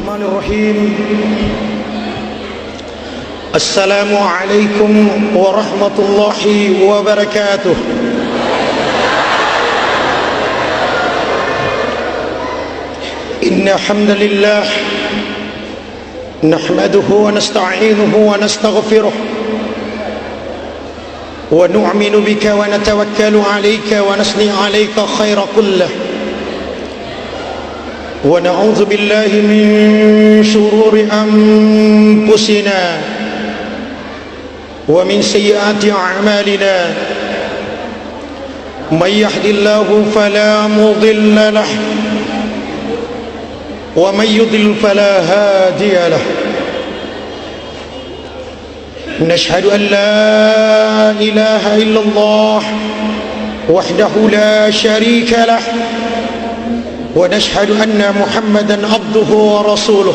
Bismillahirrahmanirrahim. Assalamualaikum warahmatullahi wabarakatuh. Inna hamdalillah nahmaduhu wa nasta'inuhu wa nastaghfiruh wa nu'minu bika wa natawakkalu 'alaika wa nasni 'alaika khaira kullah. ونعوذ بالله من شرور أنفسنا ومن سيئات أعمالنا من يهد الله فلا مضل له ومن يضلل فلا هادي له نشهد أن لا إله إلا الله وحده لا شريك له ونشهد أن محمدا عبده ورسوله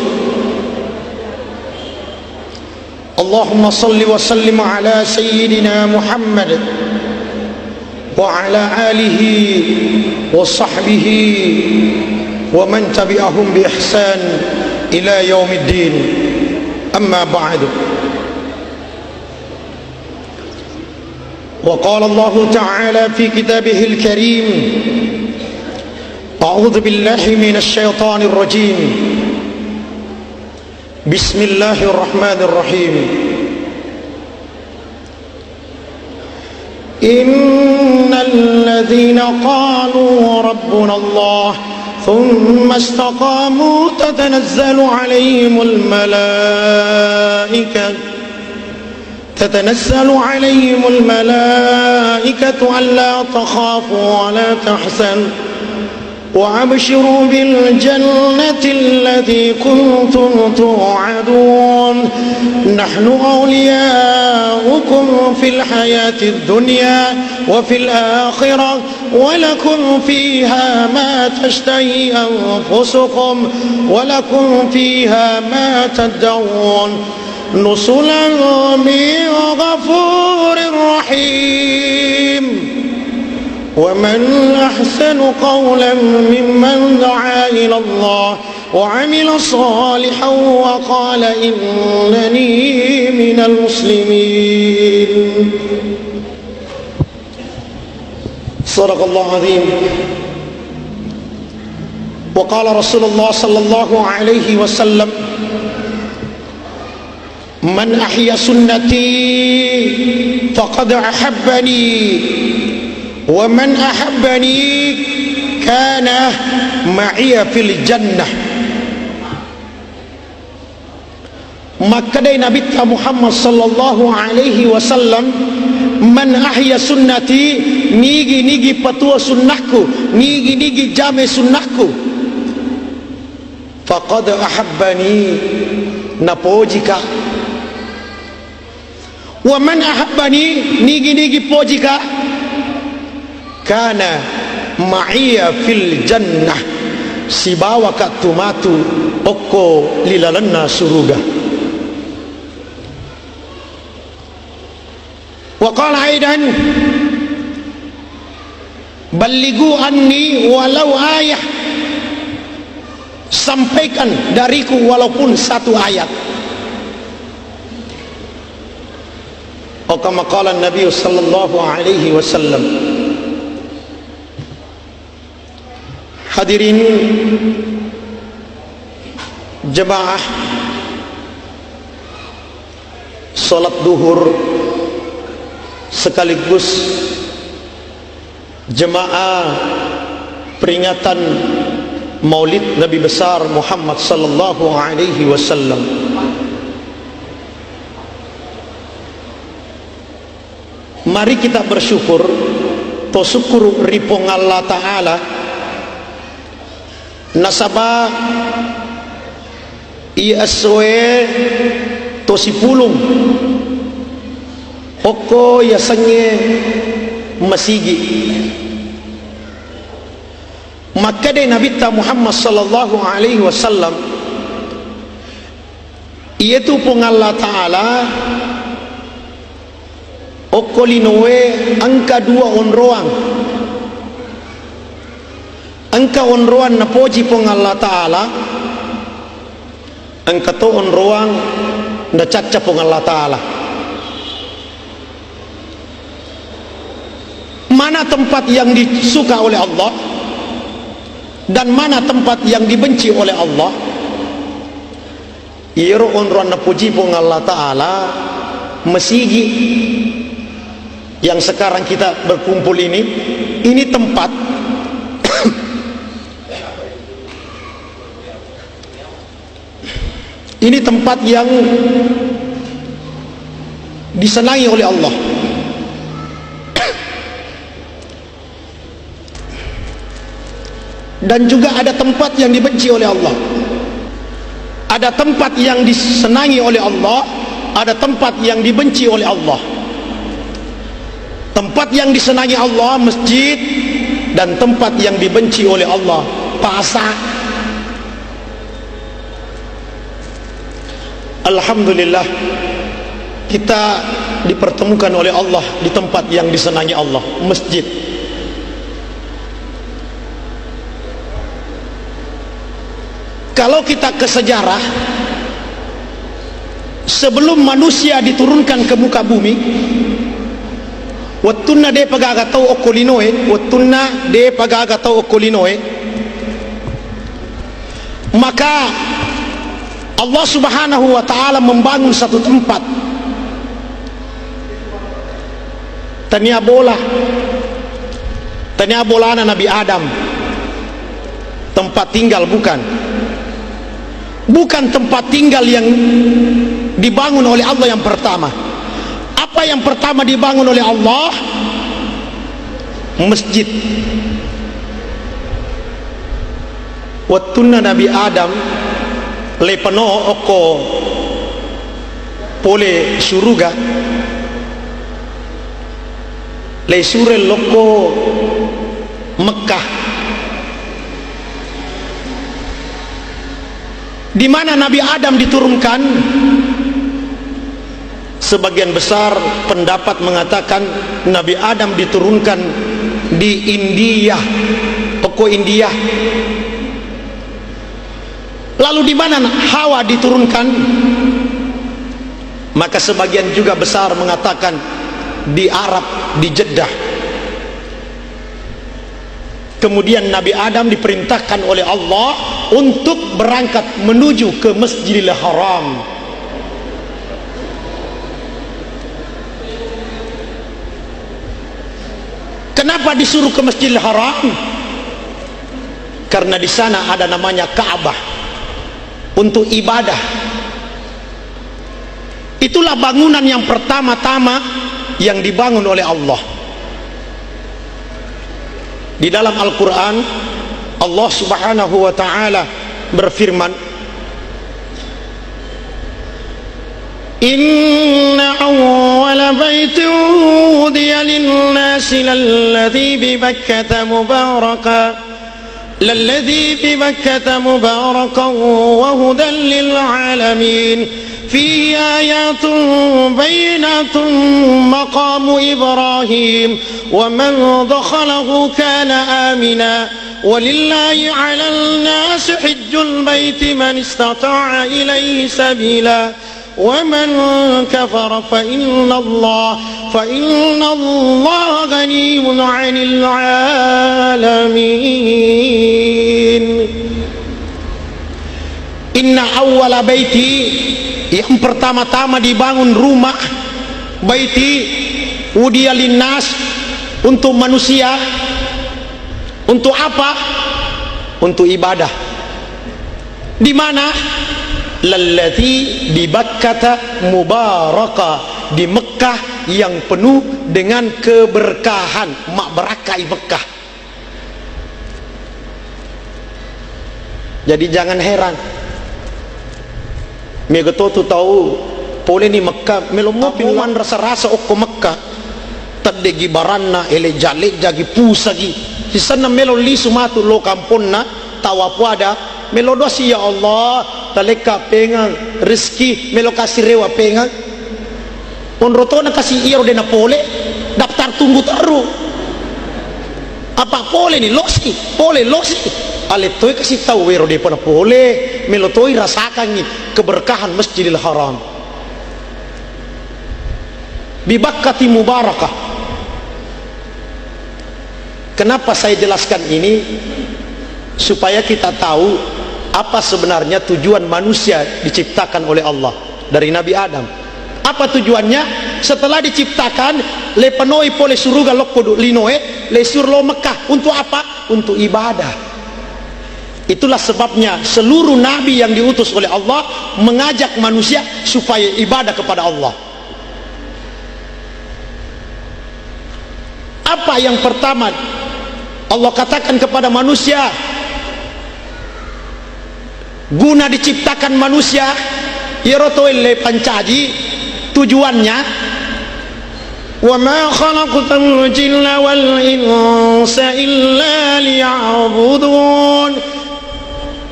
اللهم صل وسلم على سيدنا محمد وعلى آله وصحبه ومن تبعهم بإحسان إلى يوم الدين أما بعد وقال الله تعالى في كتابه الكريم أعوذ بالله من الشيطان الرجيم بسم الله الرحمن الرحيم إن الذين قالوا ربنا الله ثم استقاموا تتنزل عليهم الملائكة ألا تخافوا ولا تحزنوا وأبشروا بالجنة التي كنتم توعدون نحن أولياؤكم في الحياة الدنيا وفي الآخرة ولكم فيها ما تشتهي أنفسكم ولكم فيها ما تدعون نزلا من غفور رحيم ومن أحسن قولا ممن دعا إلى الله وعمل صالحا وقال إنني من المسلمين صدق الله العظيم وقال رسول الله صلى الله عليه وسلم من أحيا سنتي فقد أحبني ومن أحبني كان معي في الجنة. Maka dari Nabi Muhammad sallallahu alaihi wasallam, man ahya sunnati, nigi patua sunnahku, nigi jame sunnahku, faqad ahabbani, napojika. Wa man ahabbani, nigi pojika, kana ma'iya fil jannah, si bawa ka tumatu oko lilalanna suruga. Wa qala aidan ballighu anni walau ayah, sampaikan dariku walaupun satu ayat. Atau kama qala Nabi sallallahu alaihi wasallam. Hadirin jemaah salat duhur sekaligus jemaah peringatan Maulid Nabi besar Muhammad sallallahu alaihi wasallam. Mari kita bersyukur, to syukur ripong Allah Ta'ala nasaba iaswe to sipulong oko yasange masigi. Maka dari Nabi Muhammad sallallahu alaihi wasallam iaitu pong Allah Ta'ala oko linowe angka dua onroang angka onroan na poji pong Allah Ta'ala angkatoon ruang na cacapong Allah Ta'ala. Mana tempat yang disuka oleh Allah dan mana tempat yang dibenci oleh Allah. Iro onruan na puji pong Allah Ta'ala mesigi yang sekarang kita berkumpul ini tempat ini tempat yang disenangi oleh Allah. Dan juga ada tempat yang dibenci oleh Allah. Ada tempat yang disenangi oleh Allah, ada tempat yang dibenci oleh Allah. Tempat yang disenangi Allah masjid, dan tempat yang dibenci oleh Allah pasar. Alhamdulillah, kita dipertemukan oleh Allah di tempat yang disenangi Allah, masjid. Kalau kita ke sejarah, sebelum manusia diturunkan ke muka bumi, wattunna de pagaga tau okolinoe, wattunna de pagaga tau okolinoe, maka Allah Subhanahu wa Ta'ala membangun satu tempat. Tania bola anak Nabi Adam, tempat tinggal bukan tempat tinggal yang dibangun oleh Allah yang pertama. Apa yang pertama dibangun oleh Allah? Masjid. Wattunna Nabi Adam lepano oko pole suruga le sure loko Mekah, di mana Nabi Adam diturunkan. Sebagian besar pendapat mengatakan Nabi Adam diturunkan di India, toko India. Lalu di mana Hawa diturunkan? Maka sebagian juga besar mengatakan di Arab, di Jeddah. Kemudian Nabi Adam diperintahkan oleh Allah untuk berangkat menuju ke Masjidil Haram. Kenapa disuruh ke Masjidil Haram? Karena di sana ada namanya Ka'bah untuk ibadah. Itulah bangunan yang pertama-tama yang dibangun oleh Allah. Di dalam Al-Quran, Allah Subhanahu wa Ta'ala berfirman, Inna awwala baitin wudiya linnasi lalladhi bibakkata mubarakan wa hudan lil'alamin fihi ayatun bayinatun maqamu Ibrahim wa man dakhalahu kana amina walillahi 'alal nasi hajjul baiti man istata'a ilayhi sabila ومن كفر فإن الله غني عن العالمين. Inna awwala baiti, yang pertama-tama dibangun rumah, baiti wudiya linnas, untuk manusia. Untuk apa? Untuk ibadah. Di mana? Lalladzi bibakkata mubaraka, di Mekah yang penuh dengan keberkahan, mak berakai Mekah. Jadi jangan heran megato tu tahu pole ni Mekah melomo pinuan rasa-rasa oko Mekah tadegi baranna ele jale jagi pusagi sisana melo li sumatu lo kamponna tawapuada melodosi ya Allah taleka pengang rezeki melo kasih rewa pengang onrotona kasih iro dena pole daftar tunggu taru apa pole ni losi ale toy kasih tahu wero de pona pole melotoi rasakan keberkahan Masjidil Haram bibakkati mubarakah. Kenapa saya jelaskan ini? Supaya kita tahu apa sebenarnya tujuan manusia diciptakan oleh Allah dari Nabi Adam. Apa tujuannya? Setelah diciptakan le penoi pole suruga lokko linoe le surlo Mekah. Untuk apa? Untuk ibadah. Itulah sebabnya seluruh nabi yang diutus oleh Allah mengajak manusia supaya ibadah kepada Allah. Apa yang pertama Allah katakan kepada manusia? Guna diciptakan manusia yerotoile pancaji, tujuannya wa ma khalaqtul jinna wal insa illa liya'budun.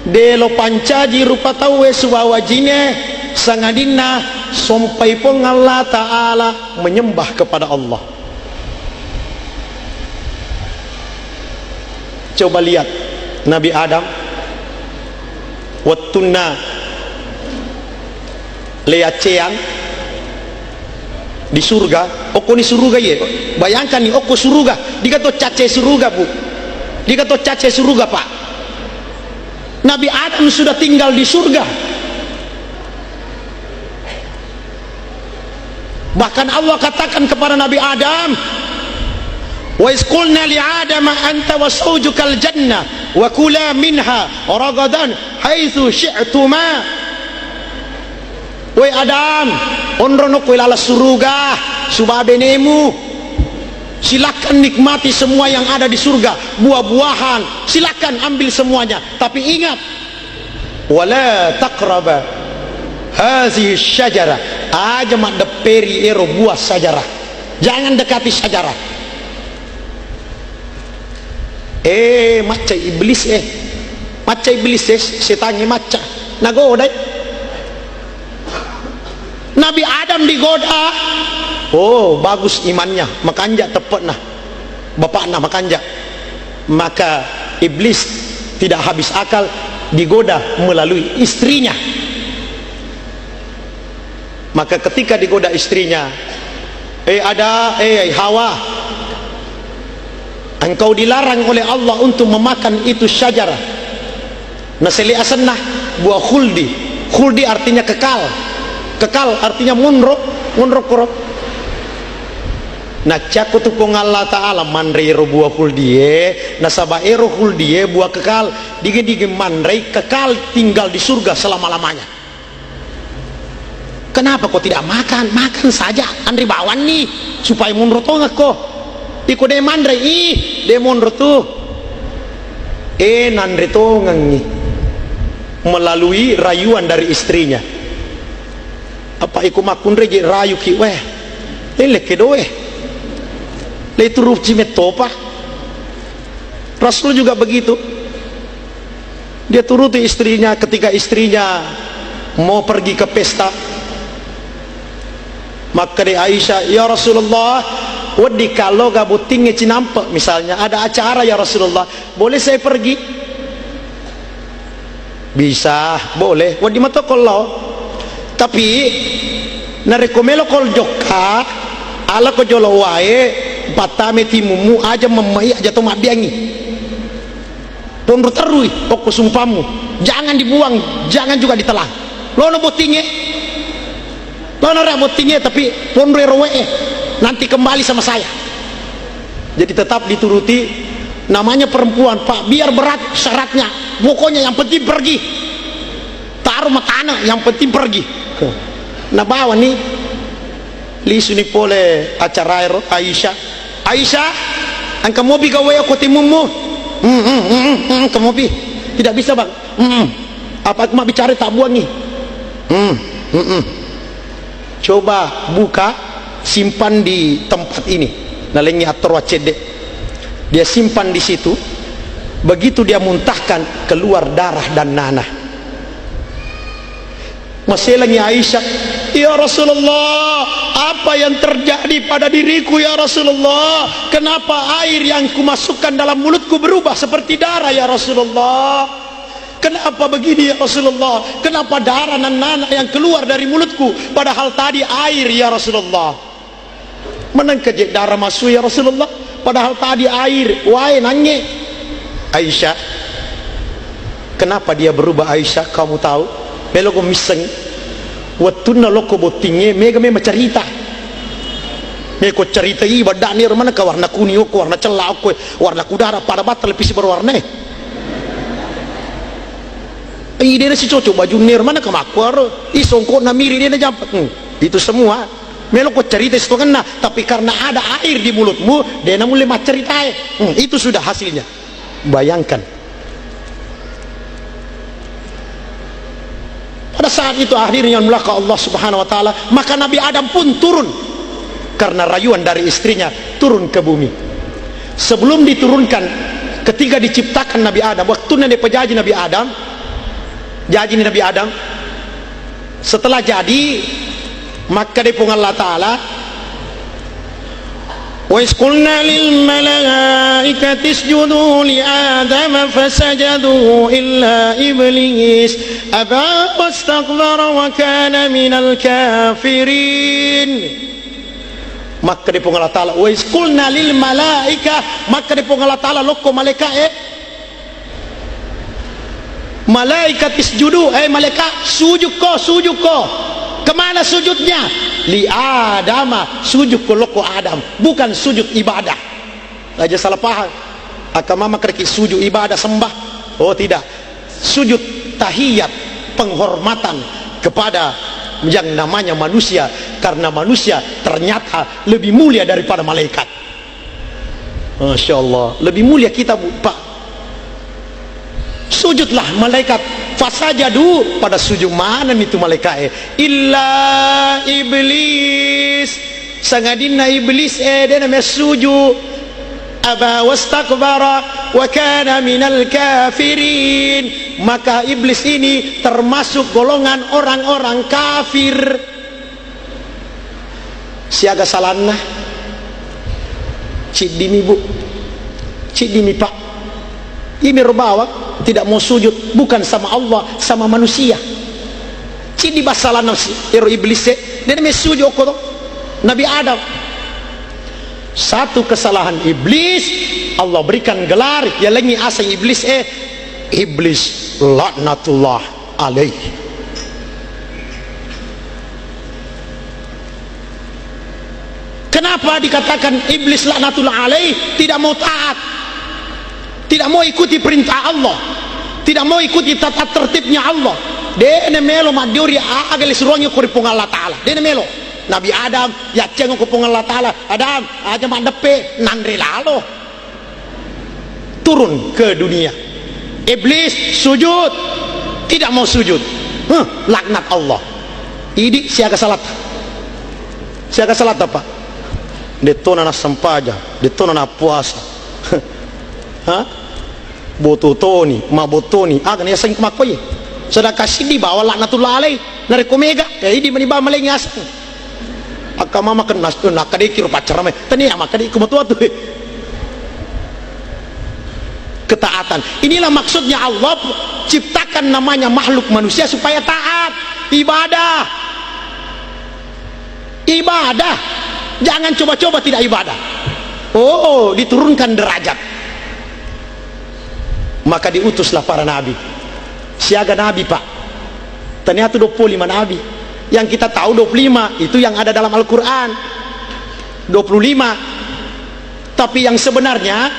Delo pancaji rupa tawe suwawa jine sangadina sampai pun Allah Ta'ala menyembah kepada Allah. Coba lihat Nabi Adam wattunna leacean di surga. Oko ni surga ye, bayangkan nih oko surga dikato cace surga bu, dikato cace surga pak. Nabi Adam sudah tinggal di surga. Bahkan Allah katakan kepada Nabi Adam, wa isqulna li Adam anta wa zawjukal jannah wa kula minha ragadan haitsu syi'tuma. Wahai Adam, onrono kowe lala surga subabenemu, silakan nikmati semua yang ada di surga, buah-buahan silakan ambil semuanya, tapi ingat wala taqraba hazihi syajarah, aja mak deperi ero buah sajarah, jangan dekati sajarah. Maca iblis maca iblis setannya maca nagoda. Nabi Adam digoda, oh bagus imannya, makanja tepat nah bapak nah makanja. Maka iblis tidak habis akal, digoda melalui istrinya. Maka ketika digoda istrinya, Hawa, engkau dilarang oleh Allah untuk memakan itu syajarah. Naseli asannah buah khuldi. Khuldi artinya kekal. Kekal artinya munrok korok. Nah cakutu pun Allah Ta'ala manrei ro buah khuldiye, nasaba ero khuldiye buah kekal, dige manrei kekal tinggal di surga selama-lamanya. Kenapa kau tidak makan? Makan saja andri bawan nih supaya munrok to ngako. Iko de manrei de munrok tu. Nandre to ngangi melalui rayuan dari istrinya. Apa iku makun reje rayu ki weh lele kedoe le turuf cimetopa. Rasul juga begitu, dia turuti istrinya ketika istrinya mau pergi ke pesta. Maka di Aisyah, ya Rasulullah wadi kalau gabutingnya cinampe misalnya ada acara ya Rasulullah, boleh saya pergi? Bisa, boleh wadi mata kalau tapi narekomelo kol joka ala ko jolo wae batame timumu aja memai aja to mabiangi pondro terui pokok sumpamu jangan dibuang, jangan juga ditelan. Lono botinge tapi pondro roe nanti kembali sama saya. Jadi tetap dituruti. Namanya perempuan pak, biar berat syaratnya, pokoknya yang penting pergi, taruh makanan yang penting pergi. Nah bawa nih lisu nih pole acara Aisyah angka mobi gawe aku timumu kemobi tidak bisa bang apa aku mau bicara tak buang nih coba buka simpan di tempat ini nalengi atur wacede dia simpan di situ, begitu dia muntahkan keluar darah dan nanah. Masih lagi Aisyah, ya Rasulullah, apa yang terjadi pada diriku ya Rasulullah? Kenapa air yang kumasukkan dalam mulutku berubah seperti darah ya Rasulullah? Kenapa begini ya Rasulullah? Kenapa darah dan nanah yang keluar dari mulutku, padahal tadi air ya Rasulullah? Menang kejek darah masuk ya Rasulullah, padahal tadi air. Wahai nanye Aisyah, kenapa dia berubah Aisyah? Kamu tahu? Melo ko miseng watuna loko botinge mega me cerita. Me ko cerita ibadah ni mana ka warna kuning ko warna celak ko warna kudara pada batal pisi berwarna. Dia na si cocok baju nir mana kemakwar isongko na miri dia na jampat. Itu semua melo ko cerita itu kena, tapi karena ada air di mulutmu dia na mulai cerita. Itu sudah hasilnya. Bayangkan pada saat itu akhirnya melaka Allah subhanahu wa ta'ala, maka Nabi Adam pun turun karena rayuan dari istrinya, turun ke bumi. Sebelum diturunkan, ketika diciptakan Nabi Adam, waktu nanti pejaji Nabi Adam, jadi Nabi Adam setelah jadi, maka dipung Allah Ta'ala, wa isqulna lil malaikati isjudu li Adam fasajadu illa iblis aba wastakbara wa kana minal kafirin. Maka dipung Allah Ta'ala, wa isqulna lil malaika, maka dipung Allah Ta'ala loko malaikat malaikat isjudu, malaikat sujud ko. Kemana sujudnya? Li Adama, sujud ko loko Adam, bukan sujud ibadah. Aja salah paham. Mama keriki sujud ibadah sembah. Oh tidak, sujud tahiyat, penghormatan kepada yang namanya manusia, karena manusia ternyata lebih mulia daripada malaikat. Masya Allah, lebih mulia kita Pak. Sujudlah malaikat, fasajadu, pada sujud mana itu malaikat illa iblis, sangadina iblis dia namanya sujud, aba wastakbara wa kana minal kafirin, maka iblis ini termasuk golongan orang-orang kafir. Siaga salanna cik dimi bu, cik dimi pak, ini berbawa tidak mau sujud, bukan sama Allah, sama manusia. Cik di basalan ero iblis dia namanya sujud ko Nabi Adam. Satu kesalahan iblis, Allah berikan gelar ya lengi asing iblis iblis laknatullah alaih. Kenapa dikatakan iblis laknatullah alaih? Tidak mau taat, tidak mau ikuti perintah Allah, tidak mau ikuti tata tertibnya Allah. Dia melo maduri agak suruhnya kuripung Allah Ta'ala. Dia melo Nabi Adam ya cengok kupung Allah Ta'ala, Adam aja mandepe nandri lalo turun ke dunia. Iblis sujud, tidak mau sujud, laknat Allah. Ini siaga salat, siaga salat apa? Detona na sampaja, detona na puasa. Bototoni, mabotoni, agan ya sing kumakoy. Sedangkan sini bawa laknatullah alaih, nari komega, ini maniba maling asang. Akama makan nastu nak kadikir pacaran, tani ya makan ikut tua tu. Ketaatan, inilah maksudnya Allah ciptakan namanya makhluk manusia supaya taat, ibadah, ibadah. Jangan coba-coba tidak ibadah. Oh, diturunkan derajat. Maka diutuslah para nabi. Siaga nabi pak, ternyata 25 nabi. Yang kita tahu 25 itu yang ada dalam Al-Quran 25. Tapi yang sebenarnya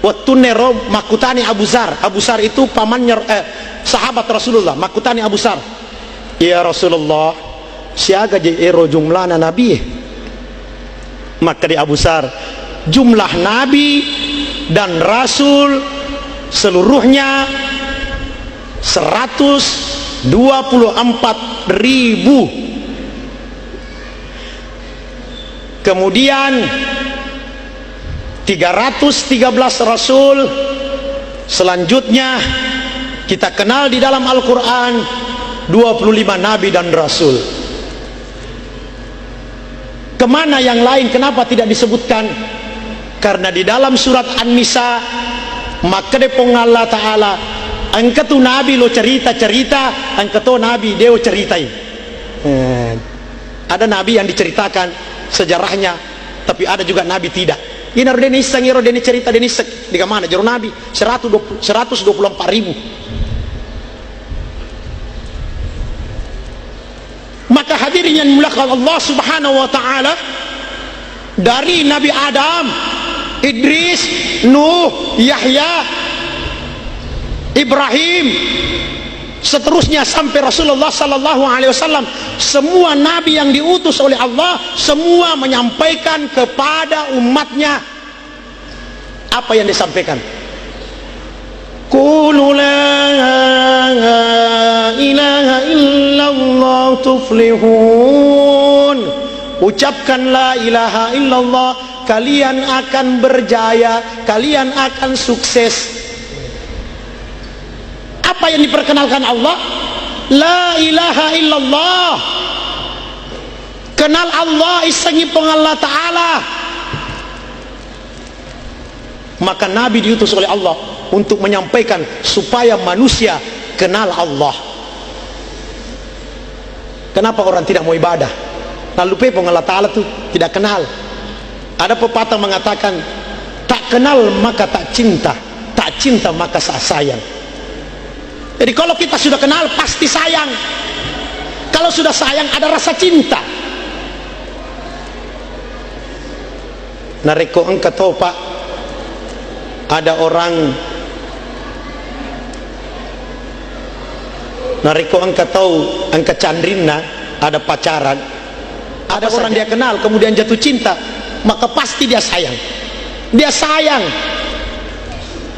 waktu nero makutani Abu Zar. Abu Zar itu pamannya sahabat Rasulullah. Makutani Abu Zar, ya Rasulullah, siaga je ero jumlahna nabi. Maka di Abu Zar, jumlah nabi dan rasul seluruhnya 124.000. Kemudian 313 rasul. Selanjutnya kita kenal di dalam Al-Quran 25 nabi dan rasul. Kemana yang lain? Kenapa tidak disebutkan? Karena di dalam surat An-Nisa, maka depong Allah Ta'ala Angka tu Nabi lo cerita-cerita, angka tu Nabi dia ceritain. Ada Nabi yang diceritakan sejarahnya, tapi ada juga Nabi tidak. Ini Deni iseng, Deni cerita, Deni iseng. Di mana jero Nabi 124.000. Maka hadirin yang dimuliakan Allah Subhanahu wa taala, dari Nabi Adam, Idris, Nuh, Yahya, Ibrahim, seterusnya sampai Rasulullah sallallahu alaihi wasallam, semua nabi yang diutus oleh Allah semua menyampaikan kepada umatnya apa yang disampaikan. Qulu la ilaha illallah tuflihun. Ucapkan la ilaha illallah, kalian akan berjaya, kalian akan sukses. Apa yang diperkenalkan Allah? La ilaha illallah. Kenal Allah, isangi Allah Ta'ala. Maka Nabi diutus oleh Allah untuk menyampaikan supaya manusia kenal Allah. Kenapa orang tidak mau ibadah? Lalu Allah Ta'ala itu tidak kenal. Ada pepatah mengatakan, tak kenal maka tak cinta, tak cinta maka tak sayang. Jadi kalau kita sudah kenal pasti sayang. Kalau sudah sayang ada rasa cinta. Nareko engkau tahu Pak, ada orang nareko engkau tahu, engkau Chandrina ada pacaran, ada orang dia kenal kemudian jatuh cinta, maka pasti dia sayang. Dia sayang.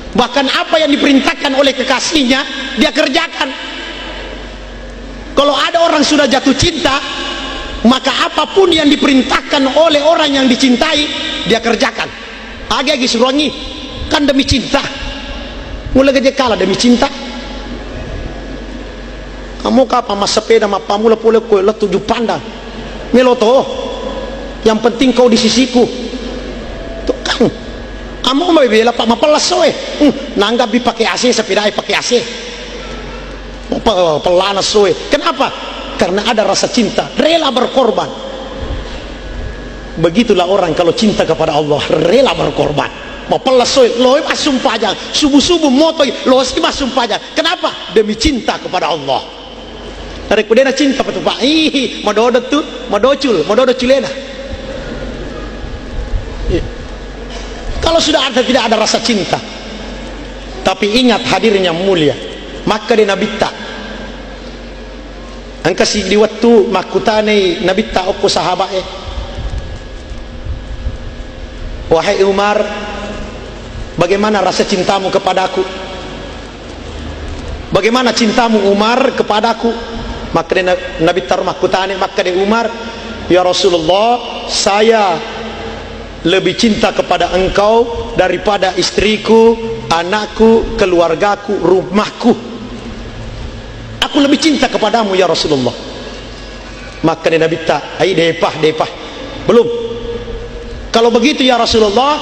Bahkan apa yang diperintahkan oleh kekasihnya dia kerjakan. Kalau ada orang sudah jatuh cinta, maka apapun yang diperintahkan oleh orang yang dicintai dia kerjakan. Agi surongi kan demi cinta. Mulai gede kala demi cinta. Kamu kapan mas sepeda mapa mula pula kau lah 7 pandang meloto. Yang penting kau di sisiku. Tuh kan. Kamu mau bela pak mapelas soe. Nanggap pakai AC, sepeda pakai AC. Pelana soe. Kenapa? Karena ada rasa cinta, rela berkorban. Begitulah orang kalau cinta kepada Allah, rela berkorban. Mau pelas soe, loe masum pajang, subuh-subuh motoi, loe masum pajang. Kenapa? Demi cinta kepada Allah. Dari kudena cinta betul Pak. Ih, madodot tuh, madocul culena. Kalau sudah ada tidak ada rasa cinta. Tapi ingat hadirin yang mulia, maka di nabita angka si di waktu makutane nabita opo sahabat wahai Umar, bagaimana rasa cintamu kepadaku? Bagaimana cintamu Umar kepadaku? Maka di nabita makutane, maka di Umar, ya Rasulullah, saya lebih cinta kepada engkau daripada istriku, anakku, keluargaku, rumahku. Aku lebih cinta kepadamu ya Rasulullah. Maka dia Nabi tak, ai depah. Belum. Kalau begitu ya Rasulullah,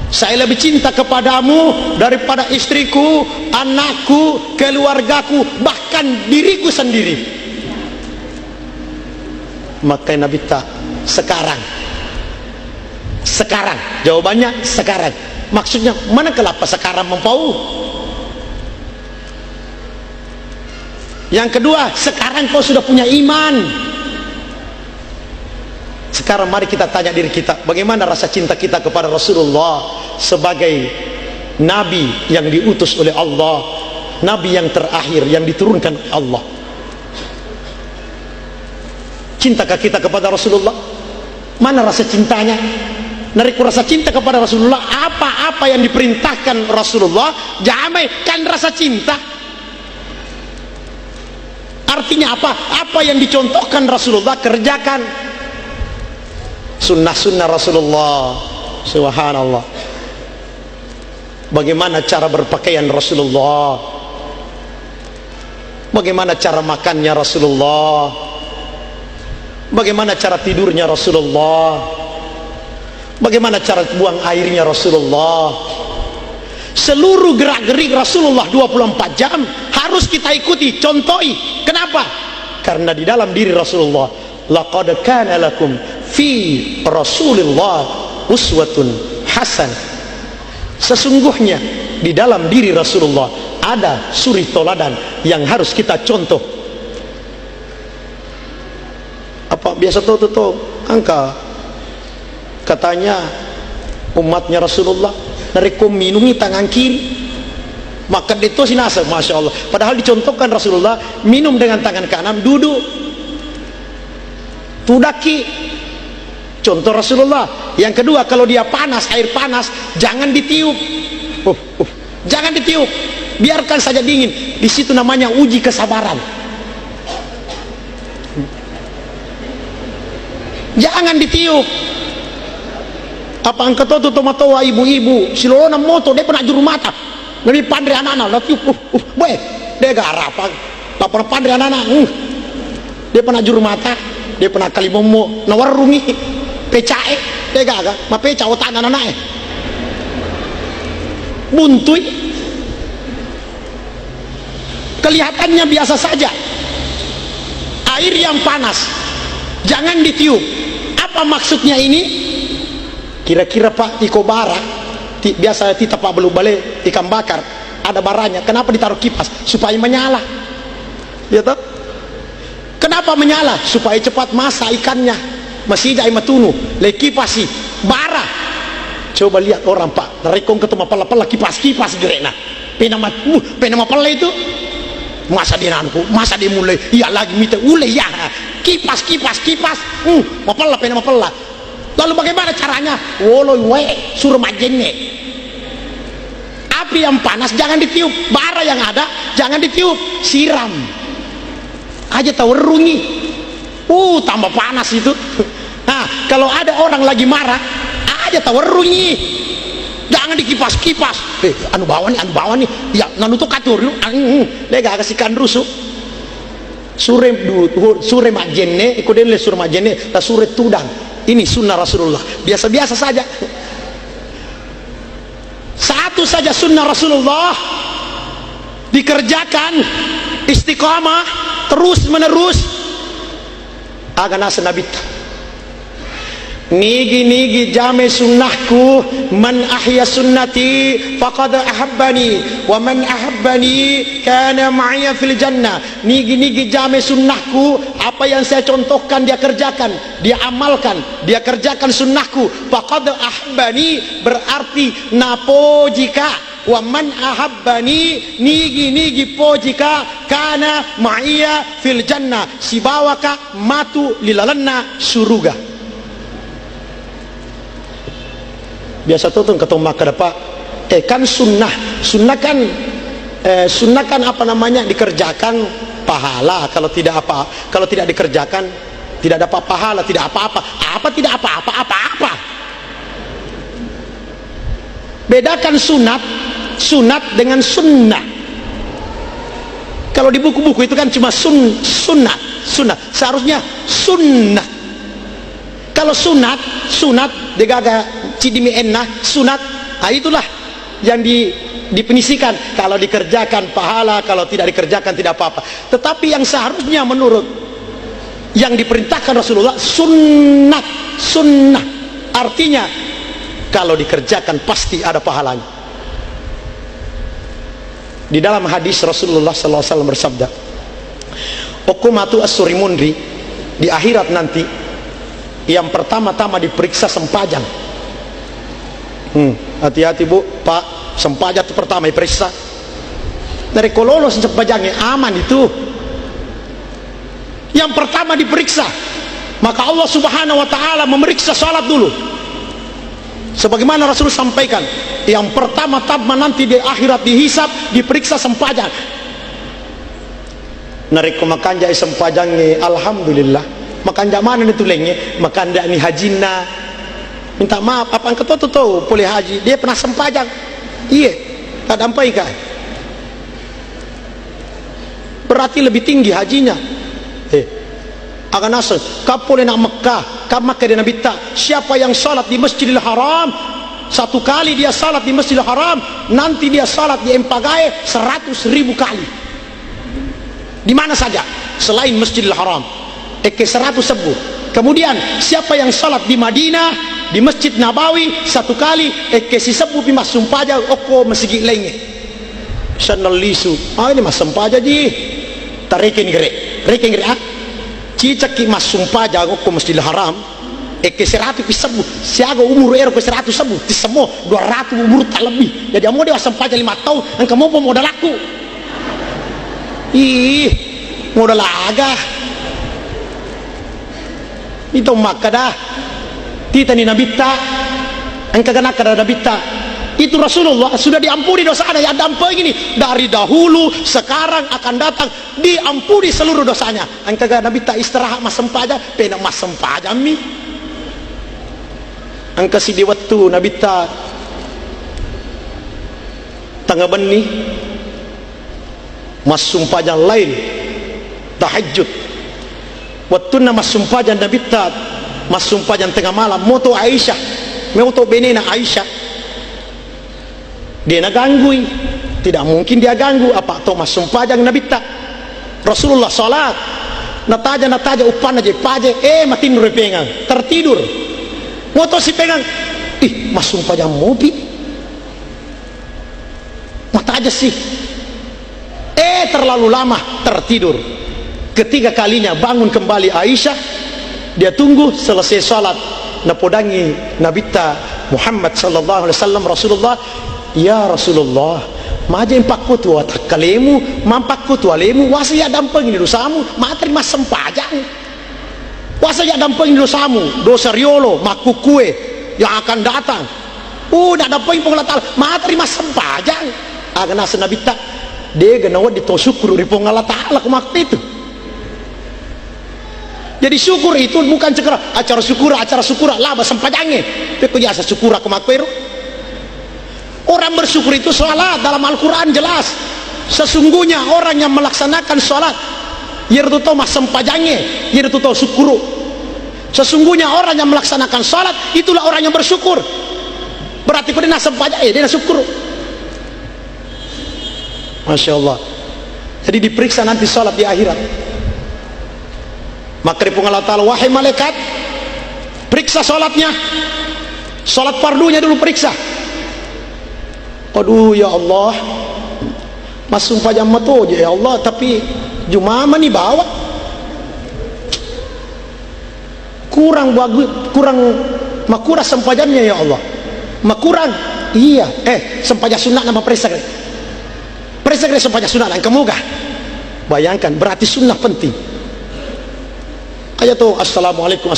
saya lebih cinta kepadamu daripada istriku, anakku, keluargaku, bahkan diriku sendiri. Maka Nabi tak, sekarang jawabannya sekarang. Maksudnya mana kelapa sekarang mempau. Yang kedua, sekarang kau sudah punya iman. Sekarang mari kita tanya diri kita, bagaimana rasa cinta kita kepada Rasulullah sebagai nabi yang diutus oleh Allah, nabi yang terakhir yang diturunkan oleh Allah. Cintakah kita kepada Rasulullah? Mana rasa cintanya? Nariku rasa cinta kepada Rasulullah, apa-apa yang diperintahkan Rasulullah jamai kan rasa cinta. Artinya apa? Apa yang dicontohkan Rasulullah kerjakan. Sunnah-sunnah Rasulullah, subhanallah. Bagaimana cara berpakaian Rasulullah, bagaimana cara makannya Rasulullah, bagaimana cara tidurnya Rasulullah, bagaimana cara buang airnya Rasulullah, Seluruh gerak-gerik Rasulullah 24 jam harus kita ikuti, contohi. Kenapa? Karena di dalam diri Rasulullah, laqad kana lakum fi Rasulillah uswatun hasanah. Sesungguhnya di dalam diri Rasulullah ada suri toladan yang harus kita contoh. Apa biasa tuh angka katanya umatnya Rasulullah narekom minumi tangan kiri, maka itu sinasa, masya Allah. Padahal dicontohkan Rasulullah minum dengan tangan kanan, duduk tudaki, contoh Rasulullah. Yang kedua, kalau dia panas, air panas jangan ditiup, jangan ditiup, biarkan saja dingin. Di situ namanya uji kesabaran. Jangan ditiup. Apa angkat tuh tomato ibu-ibu silolona moto dia pernah juru mata lebih pandai anak-anak lah tiup boy dia garap tak pernah pandai anak-anak dia pernah juru mata, dia pernah kali momo nawarungi pecae dia gagah ma peca otak anak-anak buntui kelihatannya biasa saja. Air yang panas jangan ditiup. Apa maksudnya ini? Kira-kira Pak iko bara biasa kita Pak belum balik ikan bakar ada baranya, kenapa ditaruh kipas? Supaya menyala, ya toh? Kenapa menyala? Supaya cepat masak ikannya, masih ada matunu le kipas sih bara. Coba lihat orang Pak rekong ketemu pala-pala kipas gerena penama pala itu masa dia nanku, masa dia mulai iya lagi minta ule ya kipas mapala penama pala. Lalu bagaimana caranya? Woloi we suruh majenne. Api yang panas jangan ditiup, bara yang ada jangan ditiup, siram aja tawarungi. Tambah panas itu. Nah, kalau ada orang lagi marah aja tawarungi, jangan dikipas-kipas. Anu bawa nih ya nanu tuh katur lega kasihkan rusuk sure majenne ikutin le sure majenne ta sure tudang. Ini sunnah Rasulullah, biasa-biasa saja. Satu saja sunnah Rasulullah dikerjakan istiqamah terus menerus agana senabita. Nigi jame sunnahku, man ahya sunnati faqad ahabbani wa man ahabbani kana ma'aya fil jannah. Nigi jame sunnahku, apa yang saya contohkan dia kerjakan, dia amalkan, dia kerjakan sunnahku, faqad ahabbani berarti napo jika wa man ahabbani nigi pojika kana ma'aya fil jannah sibawaka matu lilalanna suruga. Biasa tuh ketemu ke depan kan sunnah kan apa namanya dikerjakan pahala, kalau tidak dikerjakan tidak dapat pahala, tidak apa-apa. Bedakan sunat dengan sunnah. Kalau di buku-buku itu kan cuma sunnah seharusnya sunnah. Kalau sunat degaga cidimi enna sunat, itulah yang definisikan. Kalau dikerjakan pahala, kalau tidak dikerjakan tidak apa-apa. Tetapi yang seharusnya menurut yang diperintahkan Rasulullah sunnah, artinya kalau dikerjakan pasti ada pahalanya. Di dalam hadis Rasulullah SAW bersabda, "Uqumatu as-surimundri," di akhirat nanti yang pertama-tama diperiksa sempajang. Hati-hati Bu, Pak, sempajang itu pertama diperiksa. Dari kololo sempajangnya aman itu. Yang pertama diperiksa. Maka Allah Subhanahu wa taala memeriksa salat dulu. Sebagaimana Rasul sampaikan, yang pertama-tama nanti di akhirat dihisab, diperiksa sempajang. Narik makanja sempajangnya alhamdulillah. Makanja mana itu lengnya? Makanja ni hajina. Minta maaf apa engkau tahu boleh haji dia pernah sempajang iya tak dampai kan berarti lebih tinggi hajinya akan nasr kau boleh nak Mekah kau Mekah di Nabi tak siapa yang salat di Masjidil Haram satu kali dia salat di Masjidil Haram, nanti dia salat di Empagae 100.000 kali. Di mana saja selain Masjidil Haram, 100.000. Kemudian siapa yang salat di Madinah, di Masjid Nabawi satu kali, si sebu pimas sumpaja oko masigi lenge. Sanal lisu. Ini mas sumpaja ji. Tarekin gere. Rekin gere ah. Cicak ki mas sumpaja oko Masjidil Haram. 100 sebu. Siaga umur ero 100 sebu. Ti semua 200 umur tak lebih. Jadi amo dia sumpaja 5 tahun, engkau mau modal aku. Ih, modal agak. Itu maka dah kita ni nabita engkau kena kada nabita itu Rasulullah sudah diampuni dosanya. Ya dampai gini dari dahulu sekarang akan datang diampuni seluruh dosanya. Engkau kena nabita istirahat mas sempaja pena mas sempaja mi engkau si diwatu nabita tengah beni mas sempaja lain tahajud waktu nama sumpajan nabita mas sumpajan tengah malam moto Aisyah moto benena Aisyah dia naganggui tidak mungkin dia ganggu apa to mas sumpajan nabita Rasulullah salat nataja upan aja paje matin repengang tertidur moto si pengang mas sumpajan mobi mata aja sih terlalu lama tertidur. Ketiga kalinya bangun kembali Aisyah, dia tunggu selesai salat napodangi nabita Muhammad sallallahu alaihi wasallam Rasulullah, ya Rasulullah maja empak putu atak kalemu mampak putu alemu wasa ya dampeng ini dosamu ma terima sempajang wasa ya dampeng ini dosamu dosa riolo makukue yang akan datang udah dampeng pengolah ta'ala ma terima sempajang agana senabita dia genawat ditosyukur di pengolah ta'ala kemak itu. Jadi syukur itu bukan cekera acara syukur laba sempajangnya tapi biasa syukur aku makperu. Orang bersyukur itu salat dalam Al-Quran jelas sesungguhnya orang yang melaksanakan salat yertu tau mas sempajangnya yertu tau syukuru. Sesungguhnya orang yang melaksanakan salat itulah orang yang bersyukur. Berarti kau dia sempajangnya dia syukur. Masya Allah. Jadi diperiksa nanti salat di akhirat. Maka di Allah Ta'ala wahai malaikat periksa sholatnya, sholat fardunya dulu periksa. Aduh ya Allah mas sumpah jam matu ya Allah tapi jumama nih bawa kurang bagus kurang makura sempajamnya ya Allah makurang iya sempajah sunat nama periksa sempajah sunat kamu gak bayangkan berarti sunnah penting. Aja tuh assalamualaikum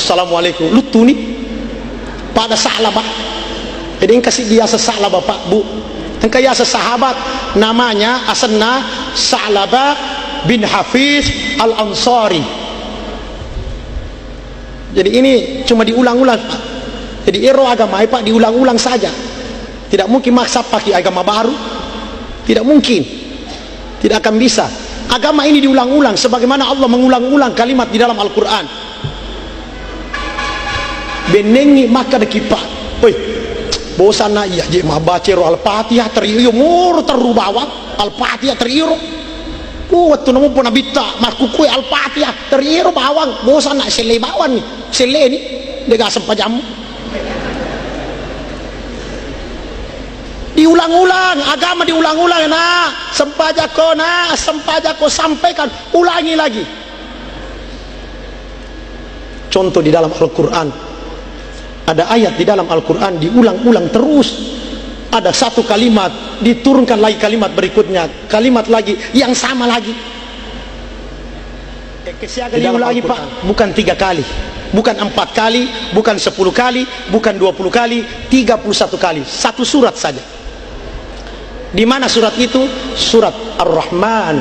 lutu nih pada sahabat jadi yang kasih biasa sahabat pak bu yang biasa sahabat namanya asalnya Sa'labah bin Hafiz Al-Ansari. Jadi ini cuma diulang-ulang pak. Jadi agama pak diulang-ulang saja, tidak mungkin maksa pakai agama baru, tidak mungkin, tidak akan bisa. Agama ini diulang-ulang sebagaimana Allah mengulang-ulang kalimat di dalam Al-Quran. Benengi maka dekipa bosan na iya je mabaca Al-Fatihah teriyo mur terubawat Al-Fatihah teriyo waktu namo pun nabita makukui Al-Fatihah teriyo bawang bosan na sele bawan nih sele ni dega sempajamu diulang-ulang agama diulang-ulang sempajako sampaikan ulangi lagi. Contoh di dalam Al-Quran ada ayat di dalam Al-Quran diulang-ulang terus, ada satu kalimat diturunkan lagi kalimat berikutnya kalimat lagi yang sama lagi diulangi pak bukan 3 kali bukan 4 kali bukan 10 kali bukan 20 kali 31 kali satu surat saja. Di mana surat itu? Surat Ar-Rahman.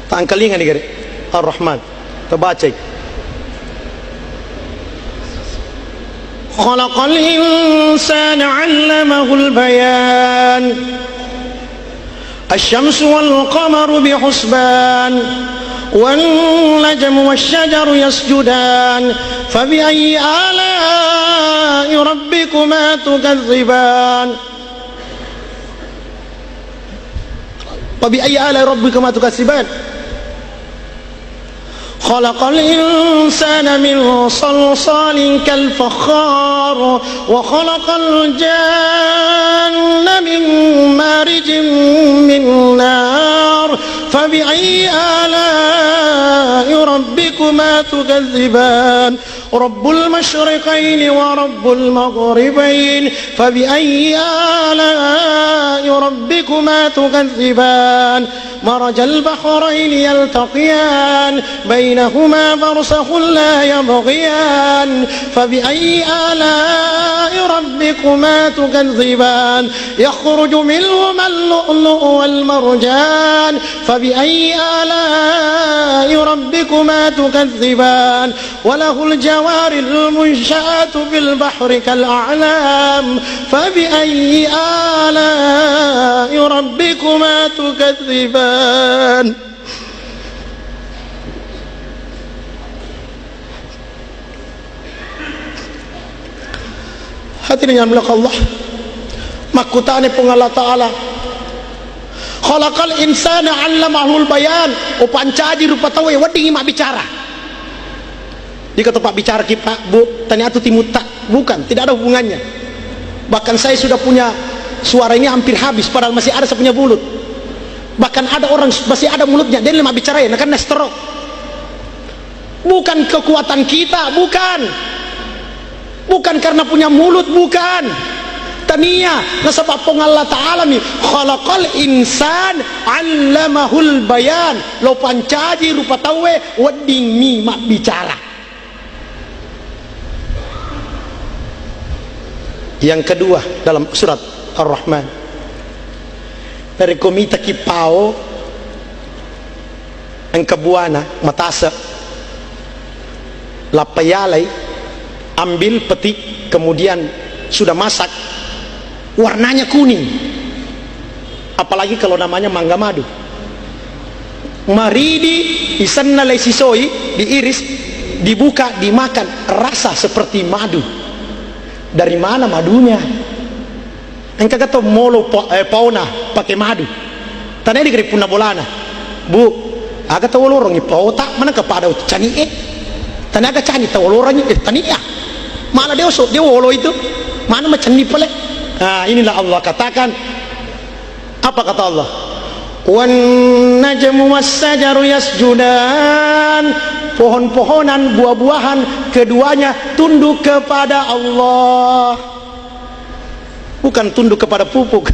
Tangkalingan nih gere. Ar-Rahman. Terbaca. Khalaqal insana 'allamahul bayan. Asy-syamsu wal qamaru bihusban. والنجم والشجر يسجدان فبأي آلاء ربكما تكذبان فبأي آلاء ربكما تكذبان خلق الإنسان من صلصال كالفخار وخلق الجن من مارج من نار فبأي آلاء ربكما تكذبان رب المشرقين ورب المغربين فبأي آلاء ربكما تكذبان مرج البحرين يلتقيان بينهما برزخ لا يبغيان فبأي آلاء ربكما تكذبان يخرج منهما اللؤلؤ والمرجان فبأي آلاء ربكما تكذبان وله الجوار المنشآت في البحر كالأعلام فبأي آلاء ربكما تكذبان Hadirin yang dimuliakan Allah, makutane pong Allah Ta'ala khalaqal insana 'allamahul bayan upancaji rupa tawe wadingi mak bicara. Jika tempat bicara kita bu ternyata timuta bukan, tidak ada hubungannya. Bahkan saya sudah punya suara ini hampir habis padahal masih ada saya punya mulut. Bahkan ada orang masih ada mulutnya dia lemah bicara ya karena stroke. Bukan kekuatan kita, bukan karena punya mulut, bukan. Tania nasabab pong Allah Ta'ala mi khalaqal insan 'allamahul bayan lo pancaji rupa tawe wading mi mak bicara. Yang kedua dalam surat Ar-Rahman dari komita kipao ang kabuana matasa lapayalay ambil petik kemudian sudah masak warnanya kuning, apalagi kalau namanya mangga madu. Maridi isanna laisisoi diiris dibuka dimakan rasa seperti madu. Dari mana madunya? Engkau kata molo pauna pakai madu. Tanya di keripuna bolana. Bu, agak tahu lorong ni pauta mana kepada cani Tanya agak cani tahu lorongnya tania. Mana dia wolo itu? Mana macam ni pale? Nah, inilah Allah katakan. Apa kata Allah? Wan najmu was-sajaru yasjudan. Pohon-pohonan, buah-buahan keduanya tunduk kepada Allah. Bukan tunduk kepada pupuk,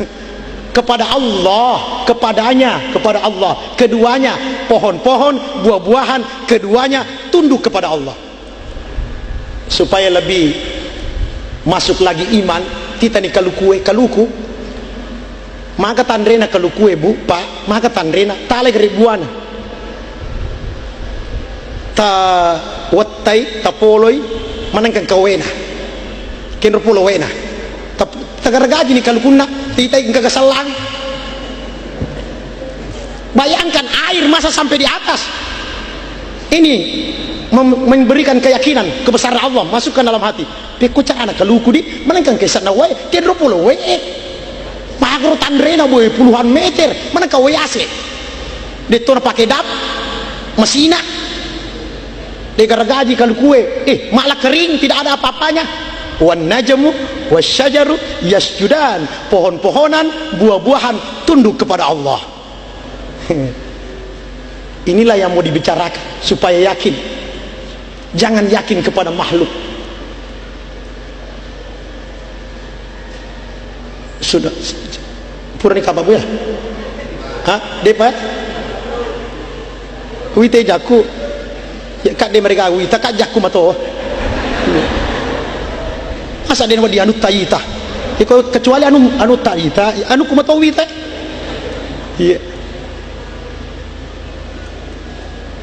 kepada Allah, kepada Allah. Keduanya, pohon-pohon, buah-buahan keduanya tunduk kepada Allah. Supaya lebih masuk lagi iman, kita ni kaluku maka tandrena kaluku bu pak maka tandrena tale ribuana ta wattai ta poloi manangkan kawena kenro polo wena ta tagaragaji ni kalukuna titai enggak kesalang. Bayangkan air masa sampai di atas ini memberikan keyakinan kebesaran Allah masukkan dalam hati pekucak anak kaluku di manangkan kesana wae kenro polo wae magro tandrena boy puluhan meter mana kau asli detona pakai dap masina degaragaji kalau kue malah kering tidak ada apa-apanya. Wan najmu wasyajaru yasjudan pohon-pohonan buah-buahan tunduk kepada Allah. Inilah yang mau dibicarakan supaya yakin, jangan yakin kepada makhluk. Sudah purni kababu ya? Hah? Depa? Wite jaku. Ya kak de mereka wita kak jaku mato. Asa den wadi anu taita. Kecuali anu taita, anu kumato wita. Iya.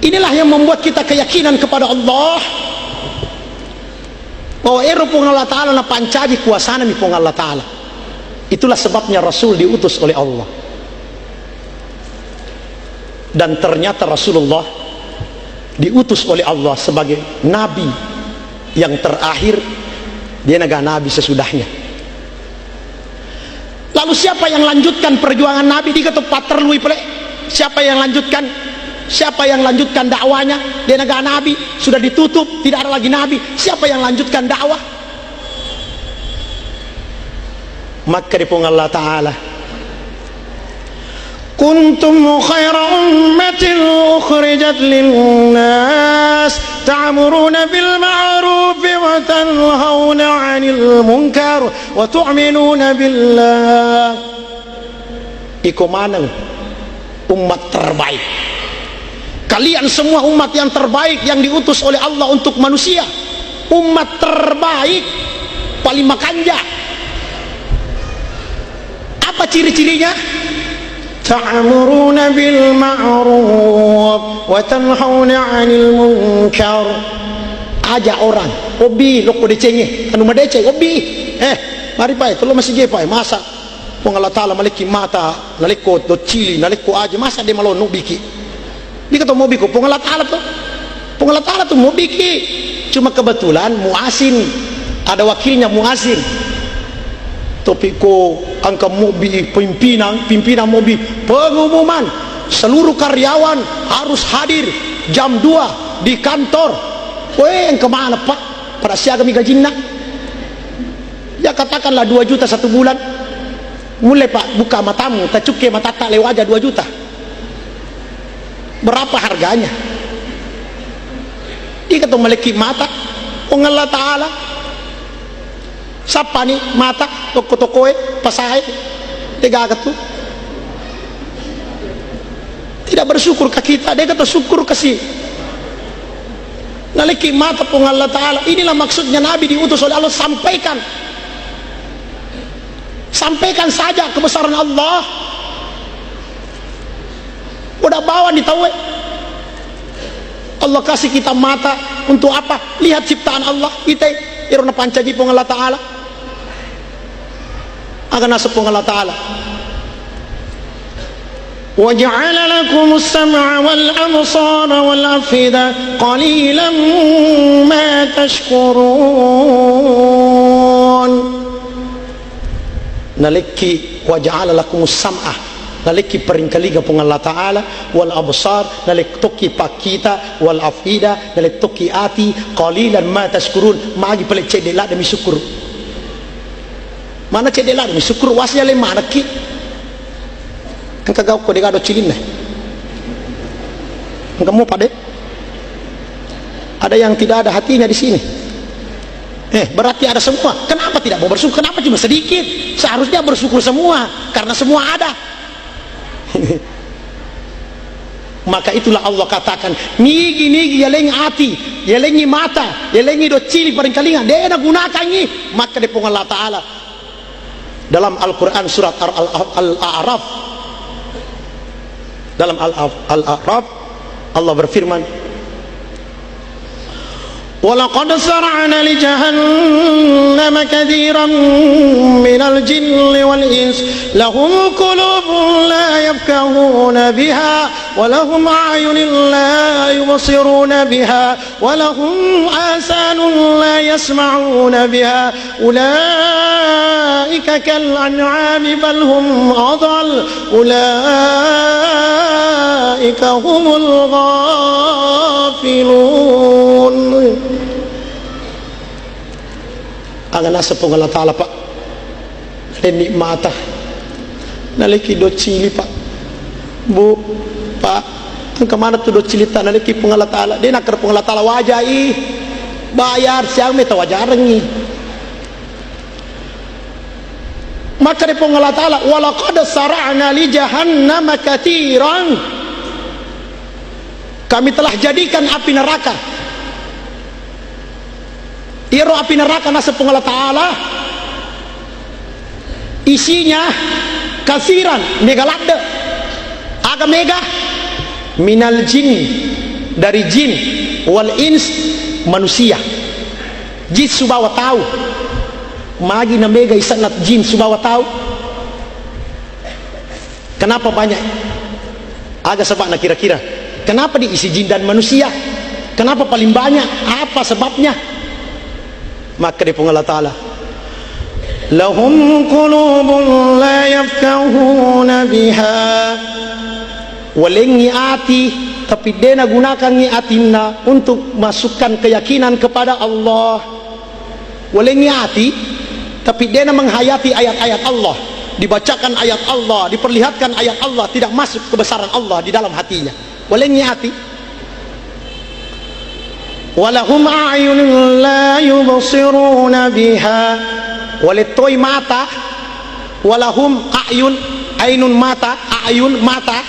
Inilah yang membuat kita keyakinan kepada Allah. Bahwa ero pun Allah Ta'ala na pancaji kuasana mi pun Allah Ta'ala. Itulah sebabnya Rasul diutus oleh Allah. Dan ternyata Rasulullah diutus oleh Allah sebagai nabi yang terakhir dia naga Nabi sesudahnya. Lalu siapa yang lanjutkan perjuangan Nabi? Dia ketupat terlui pelek. Siapa yang lanjutkan? Siapa yang lanjutkan dakwanya? Dia naga Nabi sudah ditutup, tidak ada lagi Nabi. Siapa yang lanjutkan dakwah? Maka dipung Allah Ta'ala, kuntum khaira ummatin ukhrijat linnas ta'muruna bil ma'ruf wa tanhauna 'anil munkar wa tu'minuna billah. Iku manang umat terbaik. Kalian semua umat yang terbaik yang diutus oleh Allah untuk manusia. Umat terbaik, paling makanja. Apa ciri-cirinya? Ta'muruna bil ma'ruf wa tanhauna 'anil munkar. Ajak orang, obi loko decenge, anu madece obi. Mari pai, tolong masih je pai, masa pong Allah Ta'ala maliki mata, naliko do cili, naliko aja, masa dia malo no biki. Dia kata mau biku, pong Allah Ta'ala tuh mau biki. Cuma kebetulan muasin, ada wakilnya muasin. Tapi ko angka mobi pimpinan mobi pengumuman seluruh karyawan harus hadir jam 2 di kantor. Weh, yang kemana pak? Pada siaga mi gajinna. Ya katakanlah 2 juta 1 bulan. Mulai pak buka matamu, tak cukai mata tak lewat aja 2 juta. Berapa harganya? Dia kata memiliki mata, Allah Ta'ala. Siapa nih mata toko-toko pasai tiga tu tidak bersyukur ke kita. Dia kata syukur kasih naliki mata pun Allah Ta'ala. Inilah maksudnya Nabi diutus oleh Allah. Sampaikan saja kebesaran Allah. Udah bawa ditahu. Allah kasih kita mata untuk apa? Lihat ciptaan Allah. Kita irona pancaji pun Allah Ta'ala. Akan nasab pun Allah Ta'ala. وَجَعَلَ لَكُمُ السَّمْعَ وَالْأَبْصَارَ وَالْأَفْئِدَةَ قَلِيلًا مَا تَشْكُرُونَ. Naliki وَجَعَلَ لَكُمُ السَّمْعَ, naliki peringkaliga pun Allah Ta'ala, wal absar, nalik toki pakita, wal afida, nalik toki ati, qalilan ma tashkurun. Magi pelek cedela demi syukur. Mana cedela demi syukur wasnya le mana ki? Engkau kau kau degado cilin nih. Engkau mau pade? Ada yang tidak ada hatinya di sini. Berarti ada semua. Kenapa tidak mau bersyukur? Kenapa cuma sedikit? Seharusnya bersyukur semua, karena semua ada. Maka itulah Allah katakan, nigi yalengi hati, yalengi mata, yalengi do cili paling kalingan dia nak gunakan ini. Maka di pun Allah Ta'ala dalam Al-Quran surat Al-A'raf, dalam Al-A'raf Allah berfirman, وَلَقَدْ سَرَعْنَا لِجَهَنَّمَ كَثِيرًا مِنَ الْجِنِّ وَالْإِنسِ لَهُمْ قُلُوبٌ لَا يَفْقَهُونَ بِهَا وَلَهُمْ أَعْيُنٌ لَا يُبْصِرُونَ بِهَا وَلَهُمْ آذَانٌ لَا يَسْمَعُونَ بِهَا أُولَئِكَ كَالْأَنْعَامِ بَلْ هُمْ أَضَلُّ أُولَئِكَ هُمُ الْغَافِلُونَ. Ang nasa pong Allah Ta'ala pak lenik mata naliki do cili pak bu pak ang kemana tu do cili tak naliki pong Allah Ta'ala dia nak pong Allah Ta'ala wajai bayar siang meta wajar rengi. Maka di pong Allah Ta'ala walaqad sara'na li jahannama katiran, kami telah jadikan api neraka. Iro api neraka nasab pun Allah Ta'ala isinya kasiran megalade aga mega minal jin, dari jin, wal ins, manusia. Jin subawa tahu magi na mega isanat jin subawa tahu. Kenapa banyak? Agak sebab nak kira-kira kenapa diisi jin dan manusia? Kenapa paling banyak? Apa sebabnya? Maka dia Allah Ta'ala, lahum qulubun la yafqahuna biha, walengi ati tapi dia gunakan ngiatinna untuk masukkan keyakinan kepada Allah. Walengi ati tapi dia menghayati ayat-ayat Allah, dibacakan ayat Allah, diperlihatkan ayat Allah, tidak masuk kebesaran Allah di dalam hatinya. Walengi ati. Walahum a'yunun la yubsiruna biha, waletoi mata, walahum a'yun, ainun mata, a'yun mata,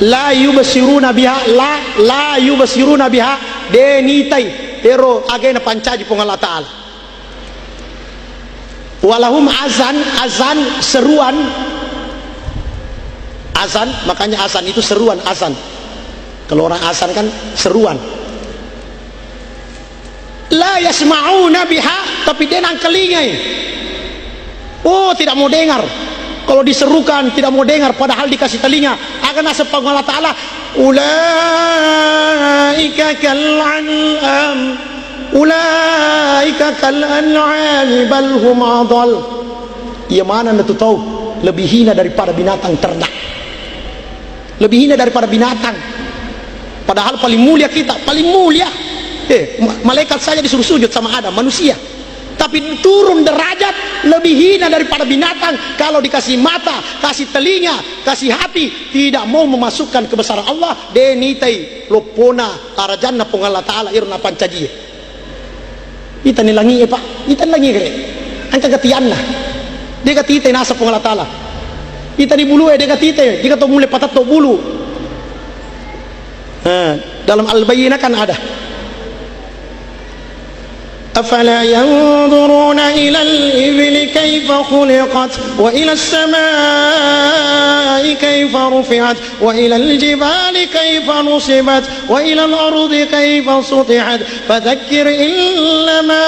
la yubsiruna biha, la yubsiruna biha, denitai pero agena pancaji pong Allah Ta'ala. Walahum azan seruan, azan, makanya azan itu seruan, azan. Kalau orang azan kan seruan. La yasma'una biha, tapi dia nang kelingai. Oh, tidak mau dengar. Kalau diserukan tidak mau dengar, padahal dikasih telinga. Akan asap Allah Ta'ala, ulaika kal'an'am, ulaika kal'an'am bal hum adall. Ia mana anda tahu lebih hina daripada binatang ternak, lebih hina daripada binatang. Padahal paling mulia kita, paling mulia. Malaikat saja disuruh sujud sama Adam, manusia. Tapi turun derajat, lebih hina daripada binatang. Kalau dikasih mata, kasih telinga, kasih hati, tidak mau memasukkan kebesaran Allah, denitai lopona arajanna pong Allah Ta'ala irna pancaji. Ita nilangi Pak, ita nilangi kere. Angka gatianna. Dia gatite nasa pong Allah Ta'ala. Ita ni bulu dia gatite, dia to mulai patat to bulu. Dalam Al-Bayyinah kan ada. أفلا ينظرون إلى الإبل كيف خلقت وإلى السماء كيف رفعت وإلى الجبال كيف نصبت وإلى الأرض كيف سطحت فذكر إنما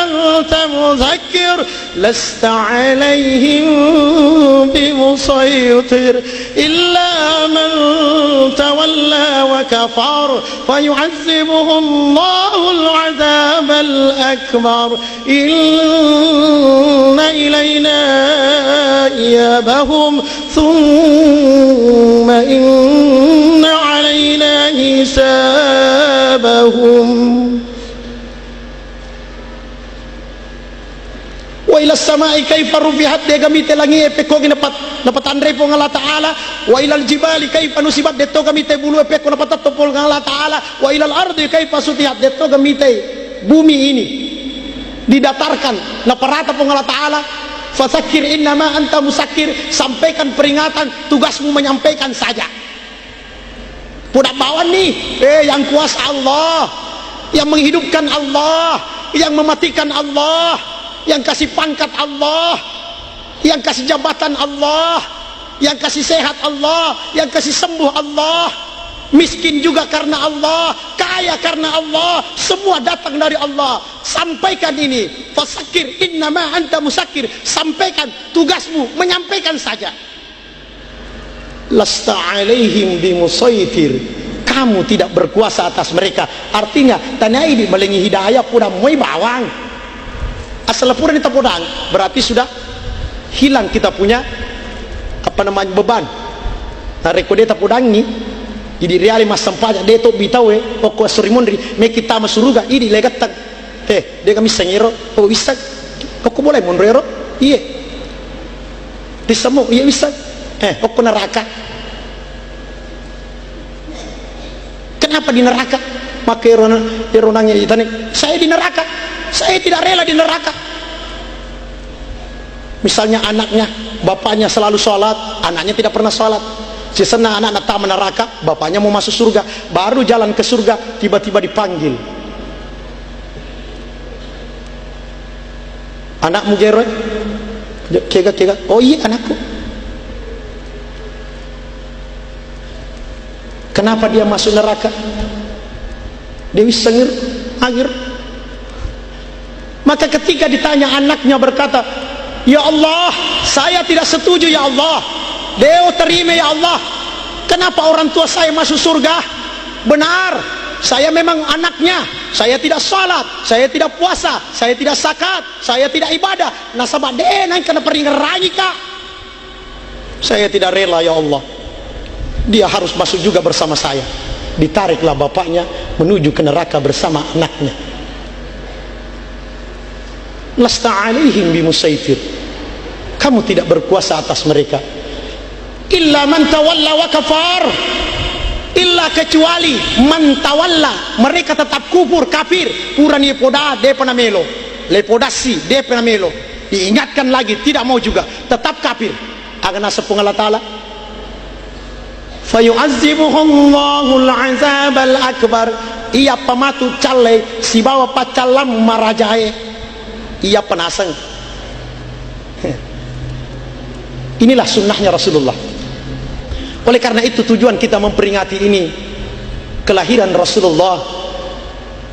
أنت مذكر لست عليهم بمسيطر إلا من تولى وكفر فيعذبه الله العذاب الأكبر إن إلينا إيابهم ثم إن علينا حسابهم wa ila samai kaifa rufihat de gamite langi epeko dapat andre po Allah Ta'ala wa ilal jibali kaifa nusibat de to gamite bulu epeko dapat topol Allah Ta'ala wa ilal ardi kaifa sutihat de to gamite bumi ini didatarkan na parata po Allah Ta'ala. Fasakir innama anta musakir, sampaikan peringatan, tugasmu menyampaikan saja. Pudak bawan nih yang kuasa Allah, yang menghidupkan Allah, yang mematikan Allah, yang kasih pangkat Allah, yang kasih jabatan Allah, yang kasih sehat Allah, yang kasih sembuh Allah, miskin juga karena Allah, kaya karena Allah, semua datang dari Allah. Sampaikan ini, fasakir innama anta musakir, sampaikan, tugasmu menyampaikan saja. Lasta alaihim bimusaitir, kamu tidak berkuasa atas mereka. Artinya tanai di melengi hidayah pura moi bawang asal pura kita podang, berarti sudah hilang kita punya beban. Nah rekode kita podang ni jadi reali mas sampah dia tu bitawe pokok surimundri me kita masuruga ini legat tak dia kami sengiro oh bisa pokok boleh mondrero iya disemu iya bisa pokok neraka. Kenapa di neraka? Maka ironanya ditanya, saya di neraka, saya tidak rela di neraka. Misalnya anaknya, bapaknya selalu sholat, anaknya tidak pernah sholat. Si senang anak tak neraka, bapaknya mau masuk surga, baru jalan ke surga, tiba-tiba dipanggil. Anakmu gero, kega, oh iya anakku. Kenapa dia masuk neraka? Dia bisa ngir. Maka ketika ditanya anaknya berkata, ya Allah, saya tidak setuju ya Allah. Deo terima ya Allah. Kenapa orang tua saya masuk surga? Benar, saya memang anaknya, saya tidak salat, saya tidak puasa, saya tidak zakat, saya tidak ibadah. Nasabah denang kena peringerangi kak. Saya tidak rela ya Allah. Dia harus masuk juga bersama saya. Ditariklah bapaknya menuju ke neraka bersama anaknya. Lasta alaihim bimusaitir. Kamu tidak berkuasa atas mereka. Illa man tawalla wa kafar. Illa kecuali man tawalla, mereka tetap kufur kafir. Puran yepoda de penamelo, lepodasi de penamelo. Diingatkan lagi tidak mau juga, tetap kafir. Akan sepung Allah Taala. Fayu'azibuhumallahul azabal akbar. Ia pematu calai si bawa pacalam marajae. Ia penasang. Inilah sunnahnya Rasulullah. Oleh karena itu tujuan kita memperingati ini, kelahiran Rasulullah,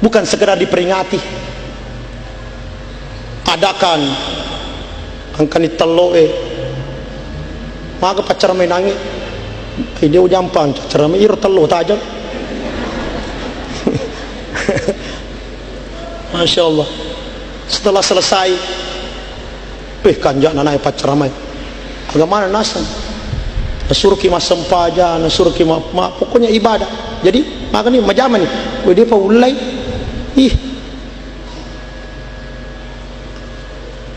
bukan sekedar diperingati. Adakan angkani teloe maka pacar menangi dia ujampan cara ir telo taja. Masya Allah. Setelah selesai kanjak nanai pacar ramai agama nasan nasuruh ki masempaja nasuruh ki pokoknya ibadah. Jadi maka ni majaman ni dia paulai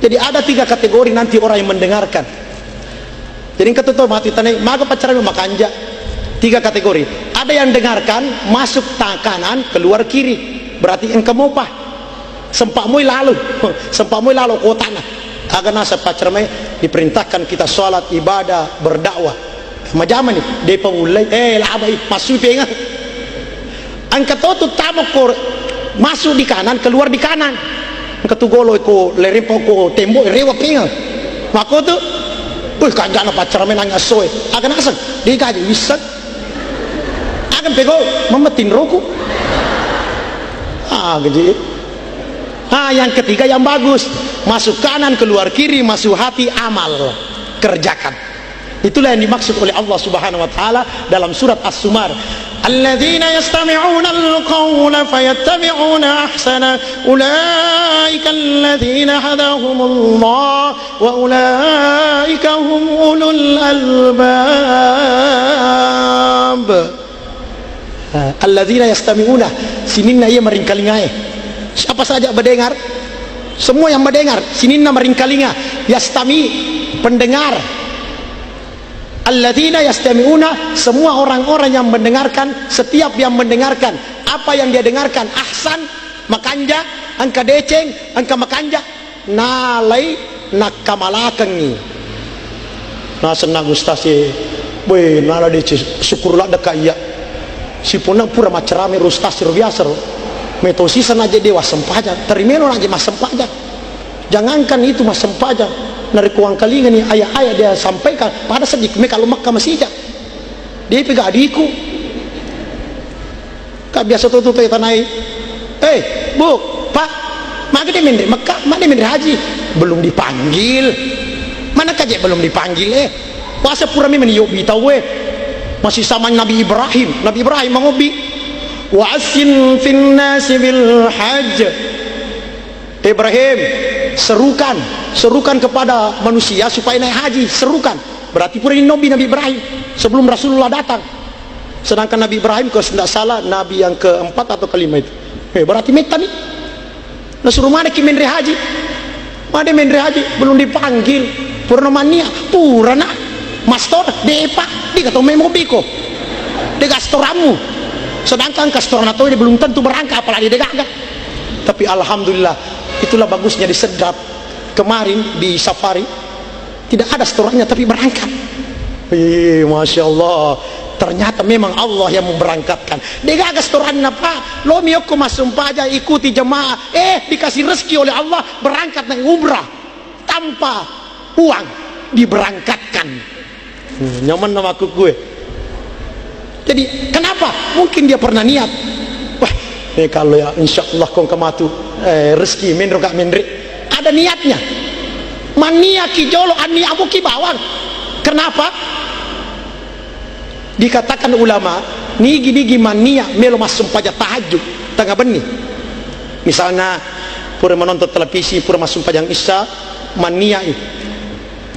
Jadi ada 3 kategori nanti orang yang mendengarkan. Jadi ketutup mati tanah maka pacaran makanja 3 kategori. Ada yang dengarkan masuk kanan keluar kiri, berarti engkau mau apa? Sempakmu lalu kota nah. Agar nasa pacaran diperintahkan kita sholat ibadah berdakwah. Majaman ni dia pengulai labai masuk pengen. Angkat tu tamok masuk di kanan keluar di kanan. Ketugolo ko lerempo ko tembok rewa pengen. Maka tu kanjana pacar menang asoy akan asal dia gaji bisa akan pego memetin roku gaji. Yang ketiga yang bagus, masuk kanan keluar kiri, masuk hati, amal kerjakan. Itulah yang dimaksud oleh Allah Subhanahu wa taala dalam surat As-Zumar. Alladzina yastami'una al-qawla fayattabi'una ahsana ulaika alladzina hadahumullah wa ulaika hum ulul albab. Alladzina yastami'una, sininna ia meringkalingai. Siapa saja mendengar, semua yang mendengar sininna meringkalinga. Yastami pendengar, alladzina yastami'una semua orang-orang yang mendengarkan. Setiap yang mendengarkan apa yang dia dengarkan, ahsan makanja angka deceng angka makanja nalai nakamalakangi na senang ustasi boy nala dece syukurlah dekaya si punang pura macerame rustasi biasa metosi sana aja dewa sempaja terimelo aja mas sempaja. Jangankan itu mas sempaja dari kuang kalingan ni ayah-ayah dia sampaikan pada sedikit kalau Makkah masih dia pegang adikku kak biasa tuh tanai bu pak maka dia mendek Makkah mana mendek haji belum dipanggil mana kaje belum dipanggil puasa pura memang yobi tahu masih sama Nabi Ibrahim mengobi wa'asin fin nasi bil hajj. Ibrahim serukan kepada manusia supaya naik haji, serukan. Berarti pura ini Nabi Ibrahim sebelum Rasulullah datang. Sedangkan Nabi Ibrahim kalau tidak salah Nabi yang keempat atau kelima itu. Berarti meta nih. Nah suruh mana ki mendre haji? Mana mendre haji belum dipanggil. Purnamania purana mastor depa dikatakan memobiko. Degastoramu. Sedangkan kastoran atau ini belum tentu berangkat apalagi degagak. Tapi alhamdulillah itulah bagusnya disedap. Kemarin di safari tidak ada storannya tapi berangkat. Masya Allah, ternyata memang Allah yang memberangkatkan. Degagak storan apa? Lo miyoko masumpaja ikuti jemaah. Dikasih rezeki oleh Allah berangkat naik umrah tanpa uang diberangkatkan. Nyaman nama aku gue. Jadi kenapa? Mungkin dia pernah niat. Wah, kalau ya insya Allah kong kematu rezeki menro gak menri. Ada niatnya. Mania kijolo ani abu ki bawang. Kenapa? Dikatakan ulama nigi mania melo masuk pajak tahajud tengah benih. Misalnya pura menonton televisi, pura masuk pajang isya, mania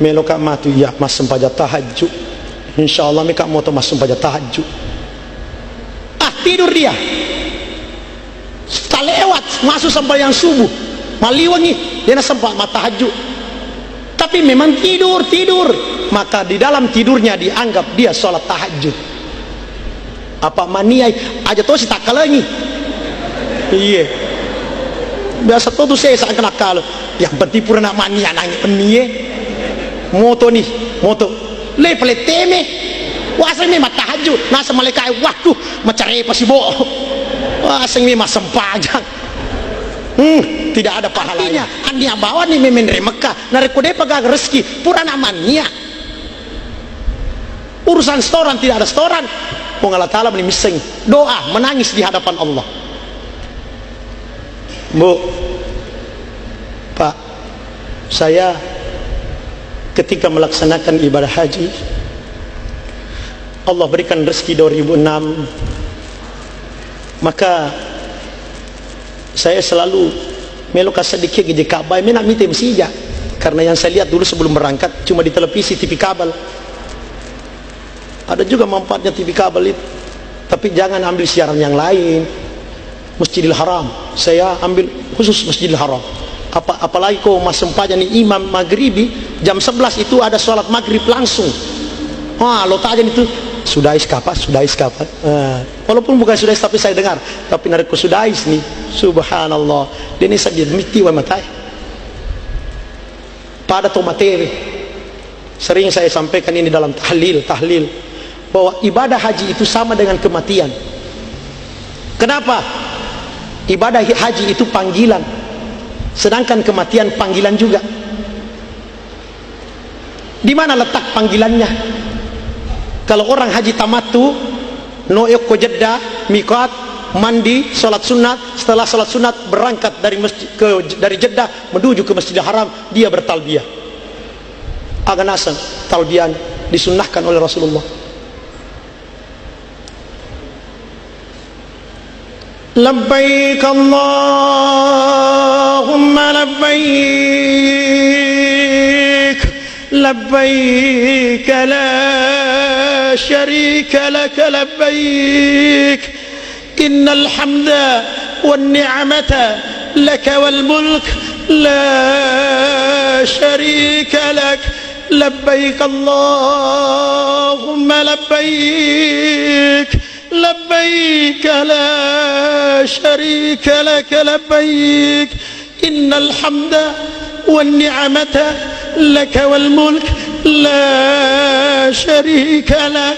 melo kak matu ya masuk pajak tahajud. Insyaallah mereka mau masuk pajak tahajud. Tidur dia. Tak lewat masuk sampai yang subuh. Maliwangi dia nak sempat mata tahajud. Tapi memang tidur. Maka di dalam tidurnya dianggap dia sholat tahajud. Apa mania aja tuh si tak kalangi. Iya. Biasa tuh saya sangat nakal. Yang penting pura nak mania nangis penie. Moto lepele teme. Wasa ini mata tahajud. Nasa malaikat waduh macare pasi bo. Wasa ini masam pajang. Tidak ada pahalanya. Ania bawa ni memendere Mekah. Narekode pagag rezeki pura nak mania. Urusan setoran tidak ada setoran. Allah Ta'ala menising doa menangis di hadapan Allah. Bu, Pak, saya ketika melaksanakan ibadah haji, Allah berikan rezeki 2006, maka saya selalu melok sedikit di Ka'bah, nak minta mesija, karena yang saya lihat dulu sebelum berangkat cuma di televisi TV kabel. Ada juga manfaatnya TV kabel itu, tapi jangan ambil siaran yang lain. Masjidil Haram saya ambil khusus Masjidil Haram. Apalagi kau masuk pajak nih imam maghribi jam 11 itu ada sholat maghrib langsung. Lo tajan itu sudais kapan. Walaupun bukan sudais tapi saya dengar, tapi narik ke sudais nih, subhanallah. Dia ini saja miti wa matai pada tomateri. Sering saya sampaikan ini dalam tahlil bahwa ibadah haji itu sama dengan kematian. Kenapa? Ibadah haji itu panggilan, sedangkan kematian panggilan juga. Di mana letak panggilannya? Kalau orang haji tamattu, noyok ke Jeddah, miqat, mandi, salat sunat, setelah salat sunat berangkat dari Jeddah menuju ke Masjidil Haram, dia bertalbiyah. Aganasan talbiyah disunnahkan oleh Rasulullah. Labbaik Allahumma labbaik, labbaik la syarika lak labbaik, innal hamda wan ni'mata lak wal mulk la syarika lak, labbaik Allahumma labbaik, labbaik la syarika lak labbaik, innal hamda wan ni'mata lak wal mulk la syarika lak,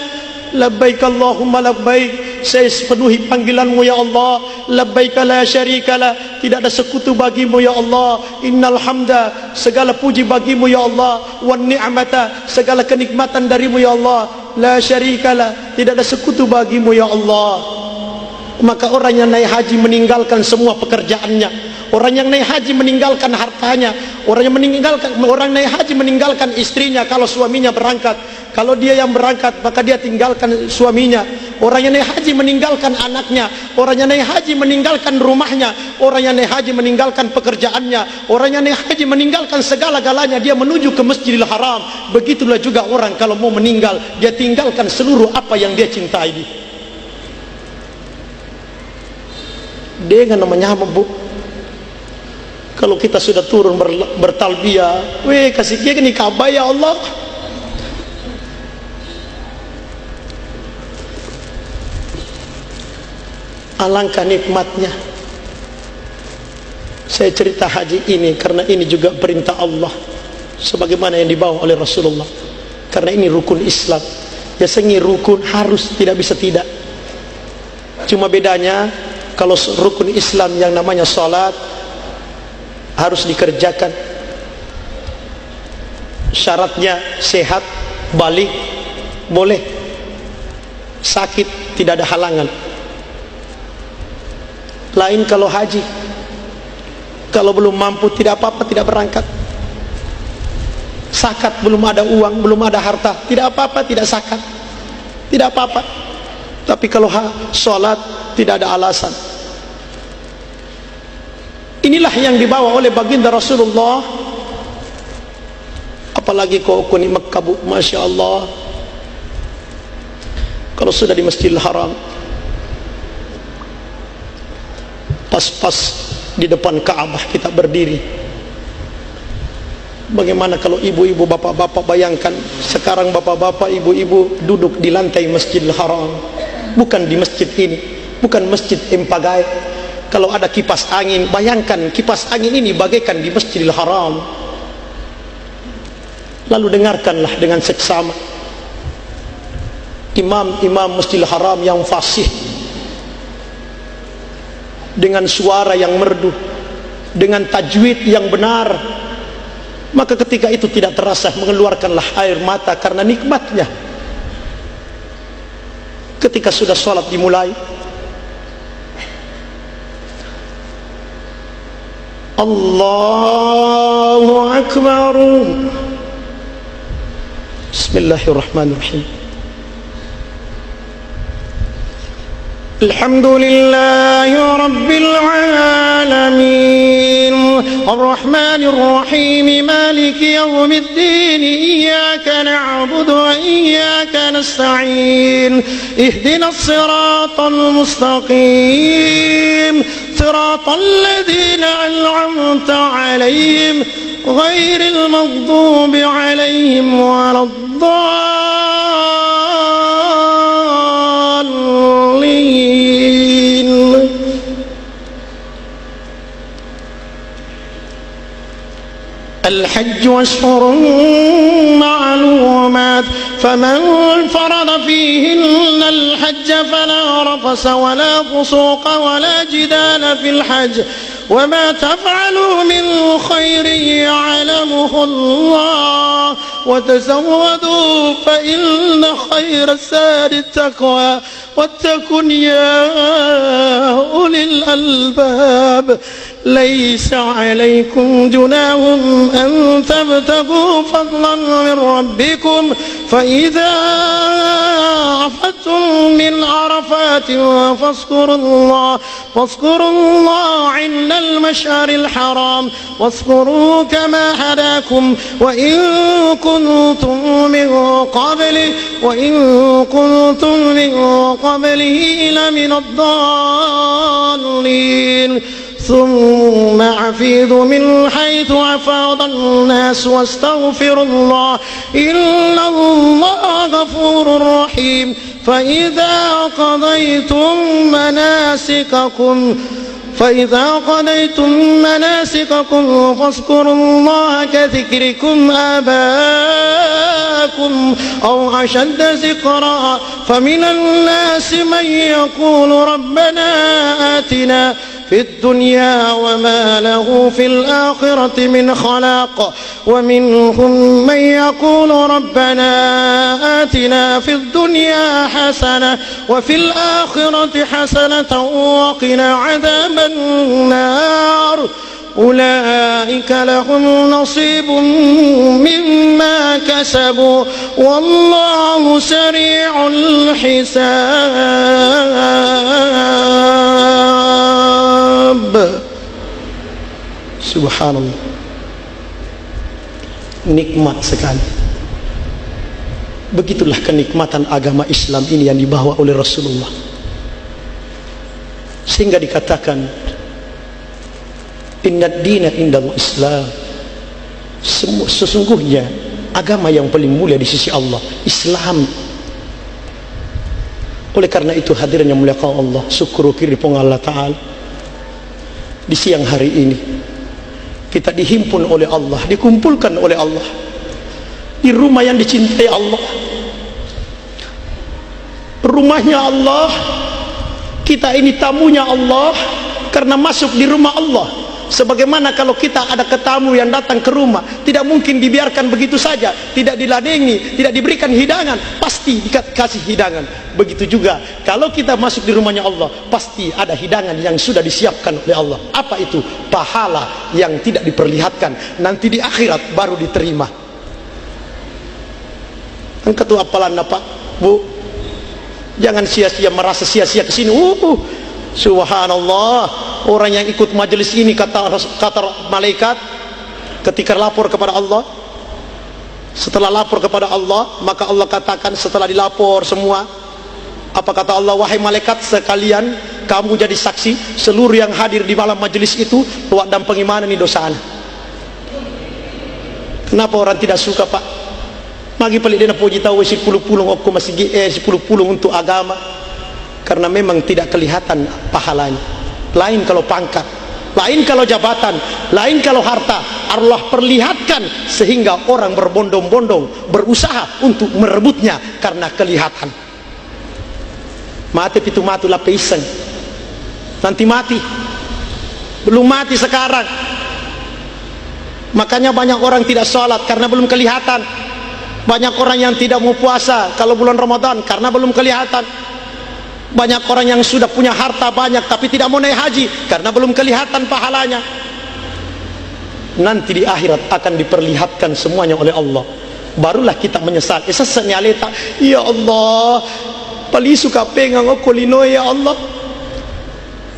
labbaik Allahumma labbaik, saya penuhi panggilanmu ya Allah, labbaik la syarika lak, tidak ada sekutu bagimu ya Allah, innal hamda, segala puji bagimu ya Allah, wan ni'mata, segala kenikmatan darimu ya Allah, la syarika lak, tidak ada sekutu bagimu ya Allah. Maka orang yang naik haji meninggalkan semua pekerjaannya, orang yang naik haji meninggalkan hartanya, orang naik haji meninggalkan istrinya kalau suaminya berangkat. Kalau dia yang berangkat maka dia tinggalkan suaminya. Orang yang naik haji meninggalkan anaknya, orang yang naik haji meninggalkan rumahnya, orang yang naik haji meninggalkan pekerjaannya, orang yang naik haji meninggalkan segala-galanya, dia menuju ke Masjidil Haram. Begitulah juga orang kalau mau meninggal, dia tinggalkan seluruh apa yang dia cintai. Dengan namanya Bu, kalau kita sudah turun bertalbiyah, kasih dia ni Ka'bah ya Allah. Alangkah nikmatnya. Saya cerita haji ini karena ini juga perintah Allah, sebagaimana yang dibawa oleh Rasulullah. Karena ini rukun Islam. Biasanya rukun harus, tidak bisa tidak. Cuma bedanya kalau rukun Islam yang namanya salat harus dikerjakan. Syaratnya sehat, balik, boleh. Sakit, tidak ada halangan. Lain kalau haji, kalau belum mampu tidak apa-apa, tidak berangkat. Zakat belum ada uang, belum ada harta, tidak apa-apa, tidak zakat, tidak apa-apa. Tapi kalau sholat tidak ada alasan. Inilah yang dibawa oleh baginda Rasulullah. Apalagi kau di Mekah, Bu, Masya Allah. Kalau sudah di Masjidil Haram, pas-pas di depan Ka'bah kita berdiri. Bagaimana kalau ibu-ibu, bapak-bapak, bayangkan sekarang bapak-bapak, ibu-ibu duduk di lantai Masjidil Haram, bukan di masjid ini, bukan Masjid Empagai. Kalau ada kipas angin, bayangkan kipas angin ini bagaikan di Masjidil Haram. Lalu dengarkanlah dengan seksama imam-imam Masjidil Haram yang fasih, dengan suara yang merdu, dengan tajwid yang benar. Maka ketika itu tidak terasa mengeluarkanlah air mata karena nikmatnya. Ketika sudah sholat dimulai, Allahu Akbar, Bismillahirrahmanirrahim, Alhamdulillahi Rabbil Alamin, Ar-Rahmanir Rahim, Maliki Yawmiddin, Iyyaka na'budu wa iyyaka nasta'in, Ihdinas siratal mustaqim, siratal ladzina an'amta 'alaihim, ghairil maghdubi 'alaihim waladdallin. الحج أشهر معلومات فمن فرض فيهن الحج فلا رفث ولا فسوق ولا جدال في الحج وما تفعلوا من خير يعلمه الله وتزودوا فإن خير الزاد التقوى واتقون يا أولي الألباب ليس عليكم جناح أن تبتغوا فضلا من ربكم فإذا أفضتم من عرفات فاذكروا الله عند المشعر الحرام واذكروه كما هداكم وإن كنتم من قبله لمن الضالين ثم أفيضوا من حيث أفاض الناس واستغفروا الله إن الله غفور رحيم فإذا قضيتم مناسككم فاذكروا الله كذكركم آباءكم أو أشد ذكرا فمن الناس من يقول ربنا آتنا في الدنيا وما له في الآخرة من خلاق ومنهم من يقول ربنا آتنا في الدنيا حسنة وفي الآخرة حسنة وقنا عذاب النار أولئك لهم نصيب مما كسبوا والله سريع الحساب. Subhanallah, nikmat sekali. Begitulah kenikmatan agama Islam ini yang dibawa oleh Rasulullah, sehingga dikatakan inna dina indallah Islam, sesungguhnya agama yang paling mulia di sisi Allah Islam. Oleh karena itu hadirnya mulia Allah, syukur kiri Allah Ta'ala, di siang hari ini kita dihimpun oleh Allah, dikumpulkan oleh Allah di rumah yang dicintai Allah, rumahnya Allah. Kita ini tamunya Allah karena masuk di rumah Allah. Sebagaimana kalau kita ada ketamu yang datang ke rumah, tidak mungkin dibiarkan begitu saja, tidak diladengi, tidak diberikan hidangan, pasti dikasih hidangan. Begitu juga kalau kita masuk di rumahnya Allah, pasti ada hidangan yang sudah disiapkan oleh Allah. Apa itu? Pahala yang tidak diperlihatkan, nanti di akhirat baru diterima. Angkat apalan Pak, Bu, Jangan sia-sia merasa sia-sia ke sini. Subhanallah, orang yang ikut majelis ini kata malaikat ketika lapor kepada Allah, setelah lapor kepada Allah, maka Allah katakan setelah dilapor semua, apa kata Allah? Wahai malaikat sekalian, kamu jadi saksi seluruh yang hadir di malam majelis itu tuak dan pengimanan ini dosa anak. Kenapa orang tidak suka, Pak? Magi pelik dia puji tahu 10 pulung aku masih 10 pulung untuk agama, karena memang tidak kelihatan pahalanya. Lain kalau pangkat, lain kalau jabatan, lain kalau harta, Allah perlihatkan sehingga orang berbondong-bondong berusaha untuk merebutnya karena kelihatan. Mati pitu matu lah peisen, nanti mati, belum mati sekarang. Makanya banyak orang tidak sholat karena belum kelihatan. Banyak orang yang tidak mau puasa kalau bulan Ramadan karena belum kelihatan. Banyak orang yang sudah punya harta banyak tapi tidak mau naik haji karena belum kelihatan pahalanya. Nanti di akhirat akan diperlihatkan semuanya oleh Allah, barulah kita menyesal. Esasnya aleta, ya Allah, paling suka pengang aku lino ya Allah.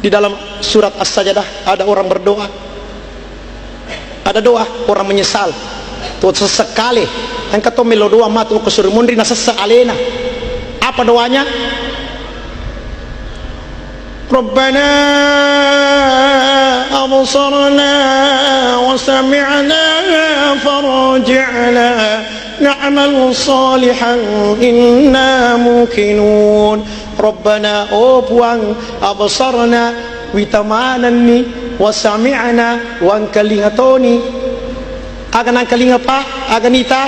Di dalam surat As-Sajdah ada orang berdoa, ada doa orang menyesal. Tuh sesekali yang kata melo doa matu ke suri mundri na sesalena. Apa doanya? Rabbana absarna wa sami'na farji'na na'mal salihan inna muqinun. Rabbana buang absarna witamananni wa sami'na wa kalingatoni. Agan ang kalinga pa, agan nita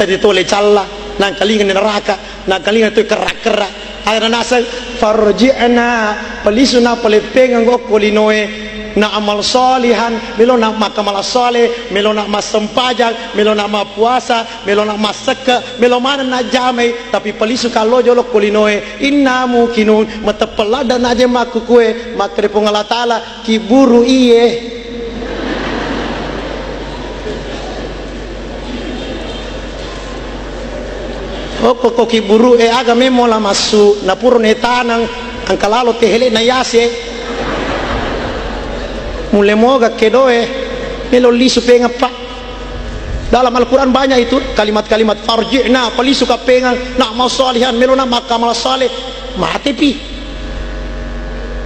ditole calla, nang kalinga ni neraka, nang kalinga tu kerak-kerak. Agan nasa farji'na, palisuna palepeng ang kolinoe na amal salihan, melo nak makamal saleh, melo nak masempajak, melo nak puasa, melo nak masaka, melo mana nak jamai, tapi palisu kalau jolok kolinoe inna muqinun, mata pelada aja maku kue, makre Allah Taala kiburu iye. Kok kiburu aga memo la masu na puro ne tanang ang kalalo tehele na yase mule moga kedoe melo lisu penga pa. Dalam Al-Quran banyak itu kalimat-kalimat farji'na palisu ka pengang na mau salihan melo na makamal saleh mati pi.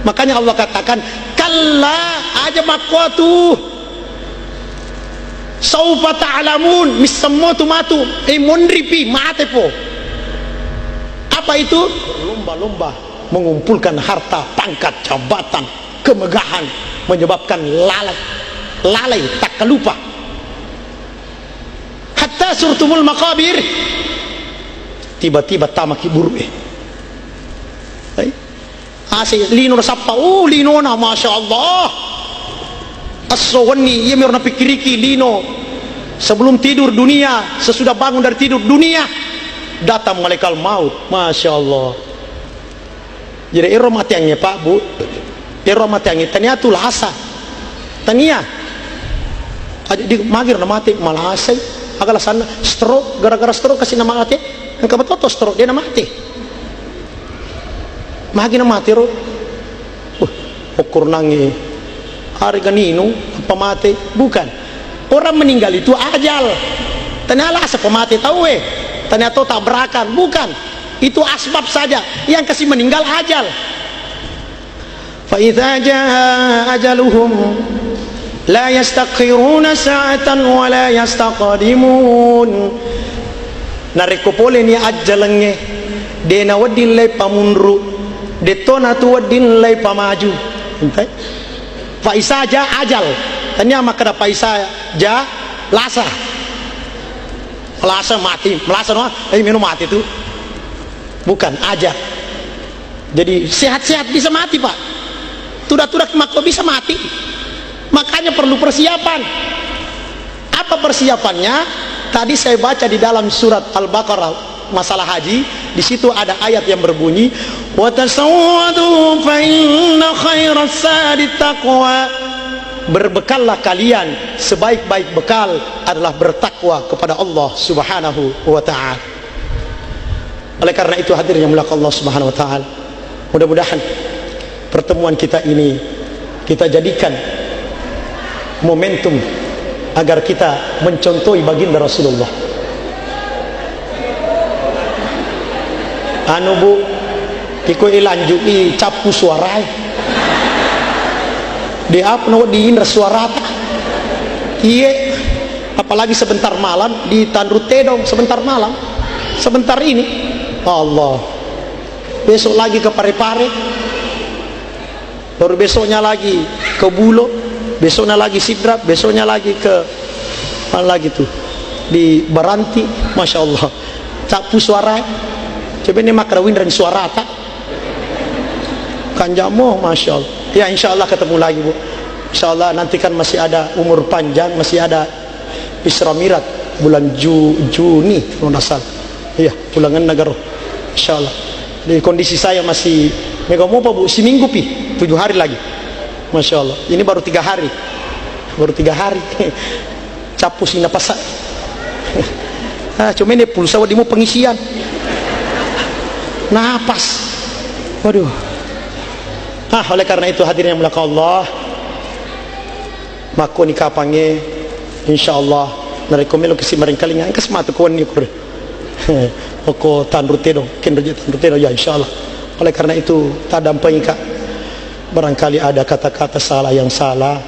Makanya Allah katakan kalla aja makwatu saufa ta'lamun misammotu matu mondri pi mate po. Apa itu? Berlomba-lomba mengumpulkan harta, pangkat, jabatan, kemegahan, menyebabkan lalai tak kelupa. Hatta surtumul maqabir, tiba-tiba tamak iburu asih lino sappa lino na masya Allah as-sawani yemir na pikiriki lino sebelum tidur dunia, sesudah bangun dari tidur dunia datang malaikat maut, masya Allah. Jadi ero matiangnya Pak Bu, ero matiangnya tania tu lasa, tania aja di magir na mati malah asai agak sana stroke, gara-gara stroke kasih nama mati, yang kebetulan stroke dia na mati, magi na mati ro, ukur nangi hari ganino apa mati, bukan orang meninggal itu ajal, tania lasa pemati tahu ternyata tabrakan, bukan, itu asbab saja yang kasih meninggal ajal. Fa idza jaa ajaluhum la yastakhiruna sa'atan wa la yastaqdimun. Nareko pole ni ajalenge dena wadin lay pamunru de tona tu wadin lay pamaju. Entai fa isa jaa ajal tanya makada fa isa jaa lasa melasa mati, melasa no, minum mati itu bukan aja. Jadi sehat-sehat bisa mati Pak, tudak-tudak makro bisa mati. Makanya perlu persiapan. Apa persiapannya? Tadi saya baca di dalam surat Al-Baqarah masalah haji, di situ ada ayat yang berbunyi wa tasawwadu fa inna khairas sadi taqwa. Berbekallah kalian, sebaik-baik bekal adalah bertakwa kepada Allah Subhanahu wa ta'ala. Oleh karena itu hadirnya mulaka Allah Subhanahu wa taala. Mudah-mudahan pertemuan kita ini kita jadikan momentum agar kita mencontohi baginda Rasulullah. Anu bu, iko ilanju i capu suarai. Di apa no di indra suara ta? Iya, apalagi sebentar malam di Tanrute dong, sebentar malam, sebentar ini, Allah. Besok lagi ke Parepare, baru besoknya lagi ke Bulo, besoknya lagi Sidrap, besoknya lagi ke mana lagi tuh di Baranti, masya Allah. Capu suara, coba ini makrawin dan suara tak? Kanjamo, masya Allah. Ya insya Allah ketemu lagi bu. Insya Allah nanti kan masih ada umur panjang, masih ada Isra Mi'raj bulan Juni kalau nggak salah. Iya, pulangan negara. Insya Allah. Di kondisi saya masih mega mau apa bu? Seminggu pi, 7 hari lagi. Masya Allah. Ini baru 3 hari. Baru 3 hari. Capu sih napas. Cuma ini pulsa wadimu pengisian. Napas. Waduh. Oleh karena itu hadirnya mulaka Allah, mako ni kapange insyaallah narekomelo kisi maring kalinga engkas matu kon ni kur. Oko Tanrute dong, kendoje Tanrute ya insyaallah. Oleh karena itu tadampai ka barangkali ada kata-kata salah yang salah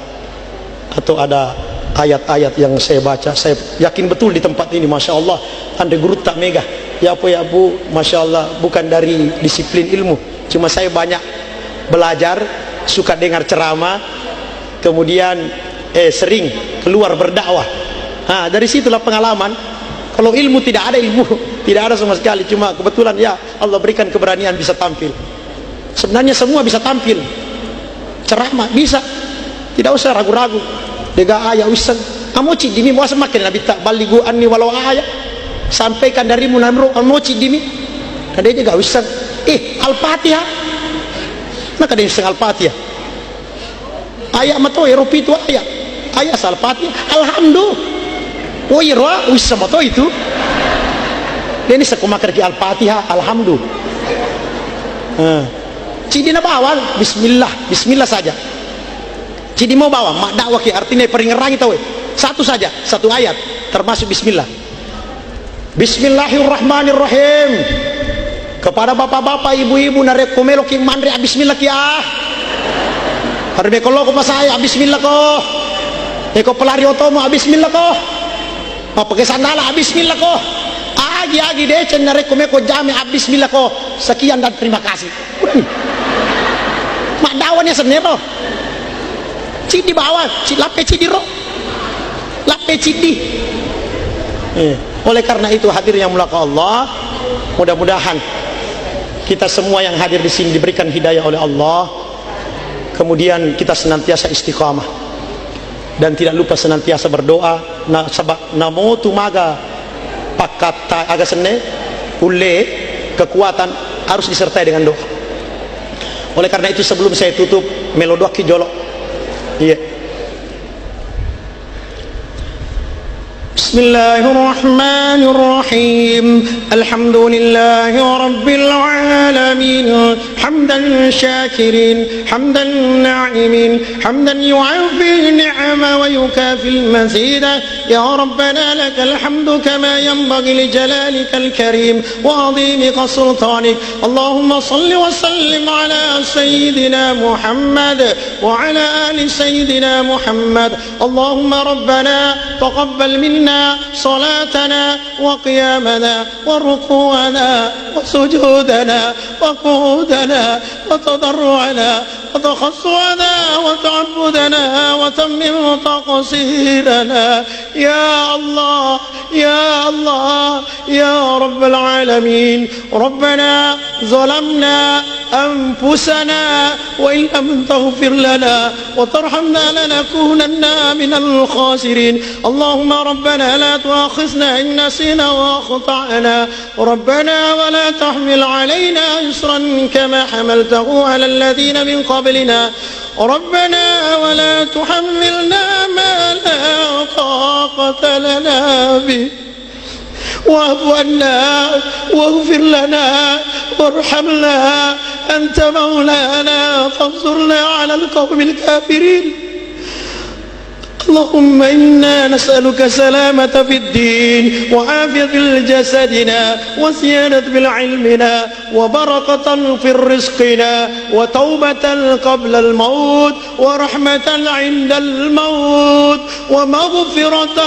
atau ada ayat-ayat yang saya baca, saya yakin betul di tempat ini masya Allah anda guru tak mega ya bu masya Allah bukan dari disiplin ilmu, cuma saya banyak belajar, suka dengar ceramah, kemudian sering keluar berdakwah. Dari situlah pengalaman. Kalau ilmu tidak ada ilmu, tidak ada sama sekali. Cuma kebetulan ya Allah berikan keberanian bisa tampil. Sebenarnya semua bisa tampil. Ceramah bisa, tidak usah ragu-ragu. Dega ayah usang. Amoci dimi mau semakin nabi tak baligu anni walau ayah. Sampaikan darimu namru amoci dimi. Ada juga usang. Al-Fatihah. Maka dia setengah Al-Fatihah ayat mato Eropi itu ayat Al-Fatihah alhamdulillah oh iya usah mato itu dia ini sekumakar ki Al-Fatihah alhamdulillah cidi na bawal bismillah saja cidi mau bawa mak dakwah ki artinya peringerangi tahu satu saja satu ayat termasuk bismillah. Bismillahirrahmanirrahim. Kepada bapak-bapak, ibu-ibu narek komelo ki mandre bismillah ki harbe kalau ko masaya bismillah ko. Eko pelari otomo bismillah ko. Pakai sandala bismillah ko. Agi deh narek komeko jami bismillah ko. Sekian dan terima kasih. Mak dawannya senero. Cidi bawah, lape cidi ro. Lape cidi. Oleh karena itu hadirnya mulaka Allah, mudah-mudahan kita semua yang hadir di sini diberikan hidayah oleh Allah. Kemudian kita senantiasa istiqamah dan tidak lupa senantiasa berdoa. Namo tumaga pakata aga sene ule kekuatan harus disertai dengan doa. Oleh karena itu sebelum saya tutup melodoa ki jolok. Iya. Bismillahirrahmanirrahim. Alhamdulillahi rabbil alamin. Hamdan syakirin, hamdan na'imin, hamdan yu'afi ni'ama wa yukafi al-mazida. Ya Rabbana lakal hamdu kama yanbaghi li jalalikal karim wa 'azimika sultanik. Allahumma salli wa sallim ala sayyidina Muhammad wa ala ali sayyidina Muhammad. Allahumma rabbana taqabbal minna صلاتنا وقيامنا وركوعنا وسجودنا وقعودنا وتضرعنا وتخصعنا وتعبدنا وتمم تقصيرنا يا الله يا الله يا رب العالمين. ربنا ظلمنا أنفسنا وإن لم تغفر لنا وترحمنا لنكونن من الخاسرين. اللهم ربنا لا تؤاخذنا إن نسينا وأخطأنا. ربنا ولا تحمل علينا إصرا كما حملته على الذين من قبلنا. ربنا ولا تحملنا ما لا طاقة لنا به واعف عنا واغفر لنا وارحمنا أنت مولانا فانصرنا على القوم الكافرين. اللهم إنا نسألك سلامة في الدين وعافية في جسدنا وزيادة في علمنا وبركة في رزقنا وتوبة قبل الموت ورحمة عند الموت ومغفرة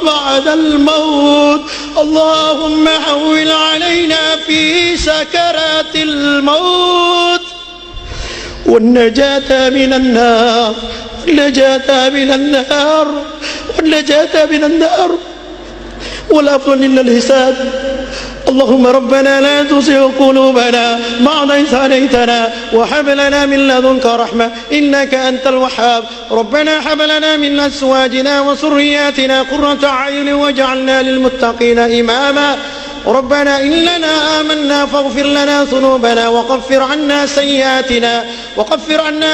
بعد الموت. اللهم حول علينا في سكرات الموت والنجاة من النار والنجاة من النار والنجاة من النار والأفضل إلا الحساب. اللهم ربنا لا تزغ قلوبنا بعد إذ هديتنا وهب لنا من لدنك رحمة إنك أنت الوهاب. ربنا هب لنا من أزواجنا وذرياتنا قرة أعين واجعلنا للمتقين إماما. ربنا إننا آمنا فاغفر لنا ذنوبنا وكفر عنا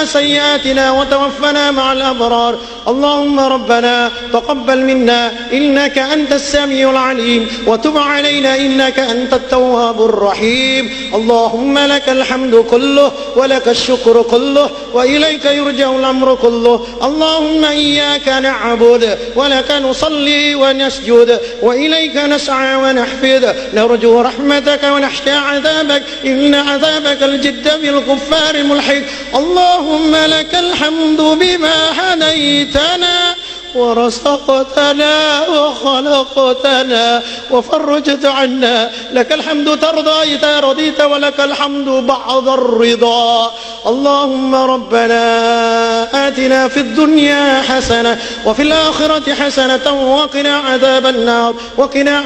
سيئاتنا وتوفنا مع الأبرار. اللهم ربنا تقبل منا إنك أنت السميع العليم وتب علينا إنك أنت التواب الرحيم. اللهم لك الحمد كله ولك الشكر كله وإليك يرجع الأمر كله. اللهم إياك نعبد ولك نصلي ونسجد وإليك نسعى ونحفظ نرجو رحمتك ونخشى عذابك إن عذابك الجد بالكفار ملحق. اللهم لك الحمد بما هديتنا ورزقتنا وخلقتنا وفرجت عنا. لك الحمد ترضى إذا رضيت ولك الحمد بعد الرضا. اللهم ربنا آتنا في الدنيا حسنة وفي الآخرة حسنة وقنا عذاب النار وقنا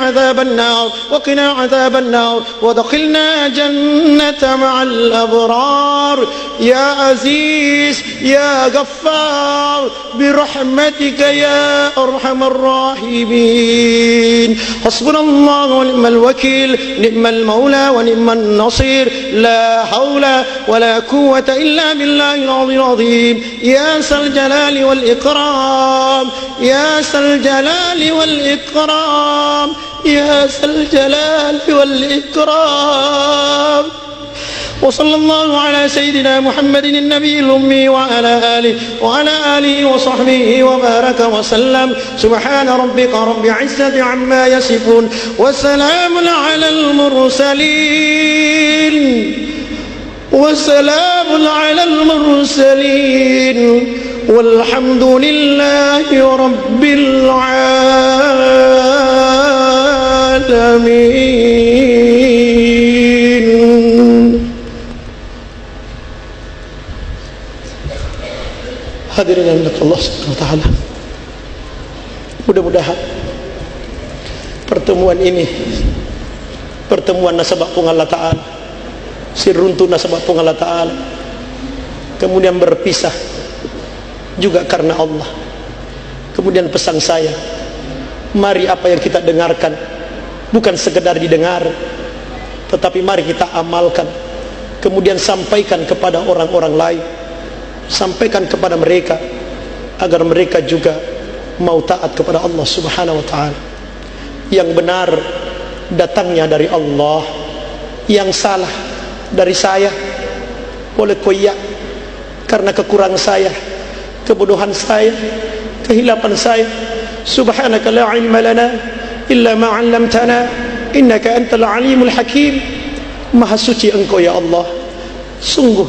عذاب النار ودخلنا جنة مع الأبرار. يا عزيز يا غفار برحمتك يا أرحم الراحمين. حسبنا الله ونعم الوكيل نعم المولى ونعم النصير. لا حول ولا قوة إلا بالله العلي العظيم. يا ذا الجلال والإكرام يا ذا الجلال والإكرام يا ذا الجلال والإكرام. وصلى الله على سيدنا محمد النبي الأمي وعلى آله وصحبه وبارك وسلم. سبحان ربك رب العزة عما يصفون وسلام على المرسلين والحمد لله رب العالمين. Hadirin yang dimuliakan Allah Subhanahu wa taala. Mudah-mudahan pertemuan ini pertemuan nasabah pun Allah taala, sirruntu nasabah pun Allah taala, kemudian berpisah juga karena Allah. Kemudian pesan saya, mari apa yang kita dengarkan bukan sekedar didengar, tetapi mari kita amalkan, kemudian sampaikan kepada orang-orang lain, sampaikan kepada mereka agar mereka juga mau taat kepada Allah Subhanahu wa taala. Yang benar datangnya dari Allah, yang salah dari saya. Boleh koyak karena kekurangan saya, kebodohan saya, kehilapan saya. Subhanaka la ilma lana illa ma 'allamtana innaka antal alimul hakim. Maha suci Engkau ya Allah, sungguh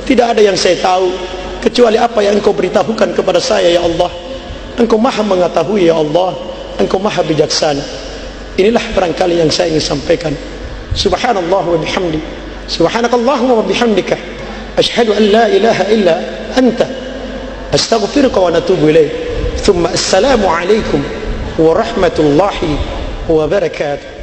tidak ada yang saya tahu kecuali apa yang Engkau beritahukan kepada saya ya Allah. Engkau maha mengetahui ya Allah, Engkau maha bijaksana. Inilah barangkali yang saya ingin sampaikan. Subhanallah wa bihamdi, subhanakallahumma wa bihamdika, asyhadu an la ilaha illa anta, astaghfiruka wa natubu ilaik. Thumma assalamu alaikum warahmatullahi wabarakatuh.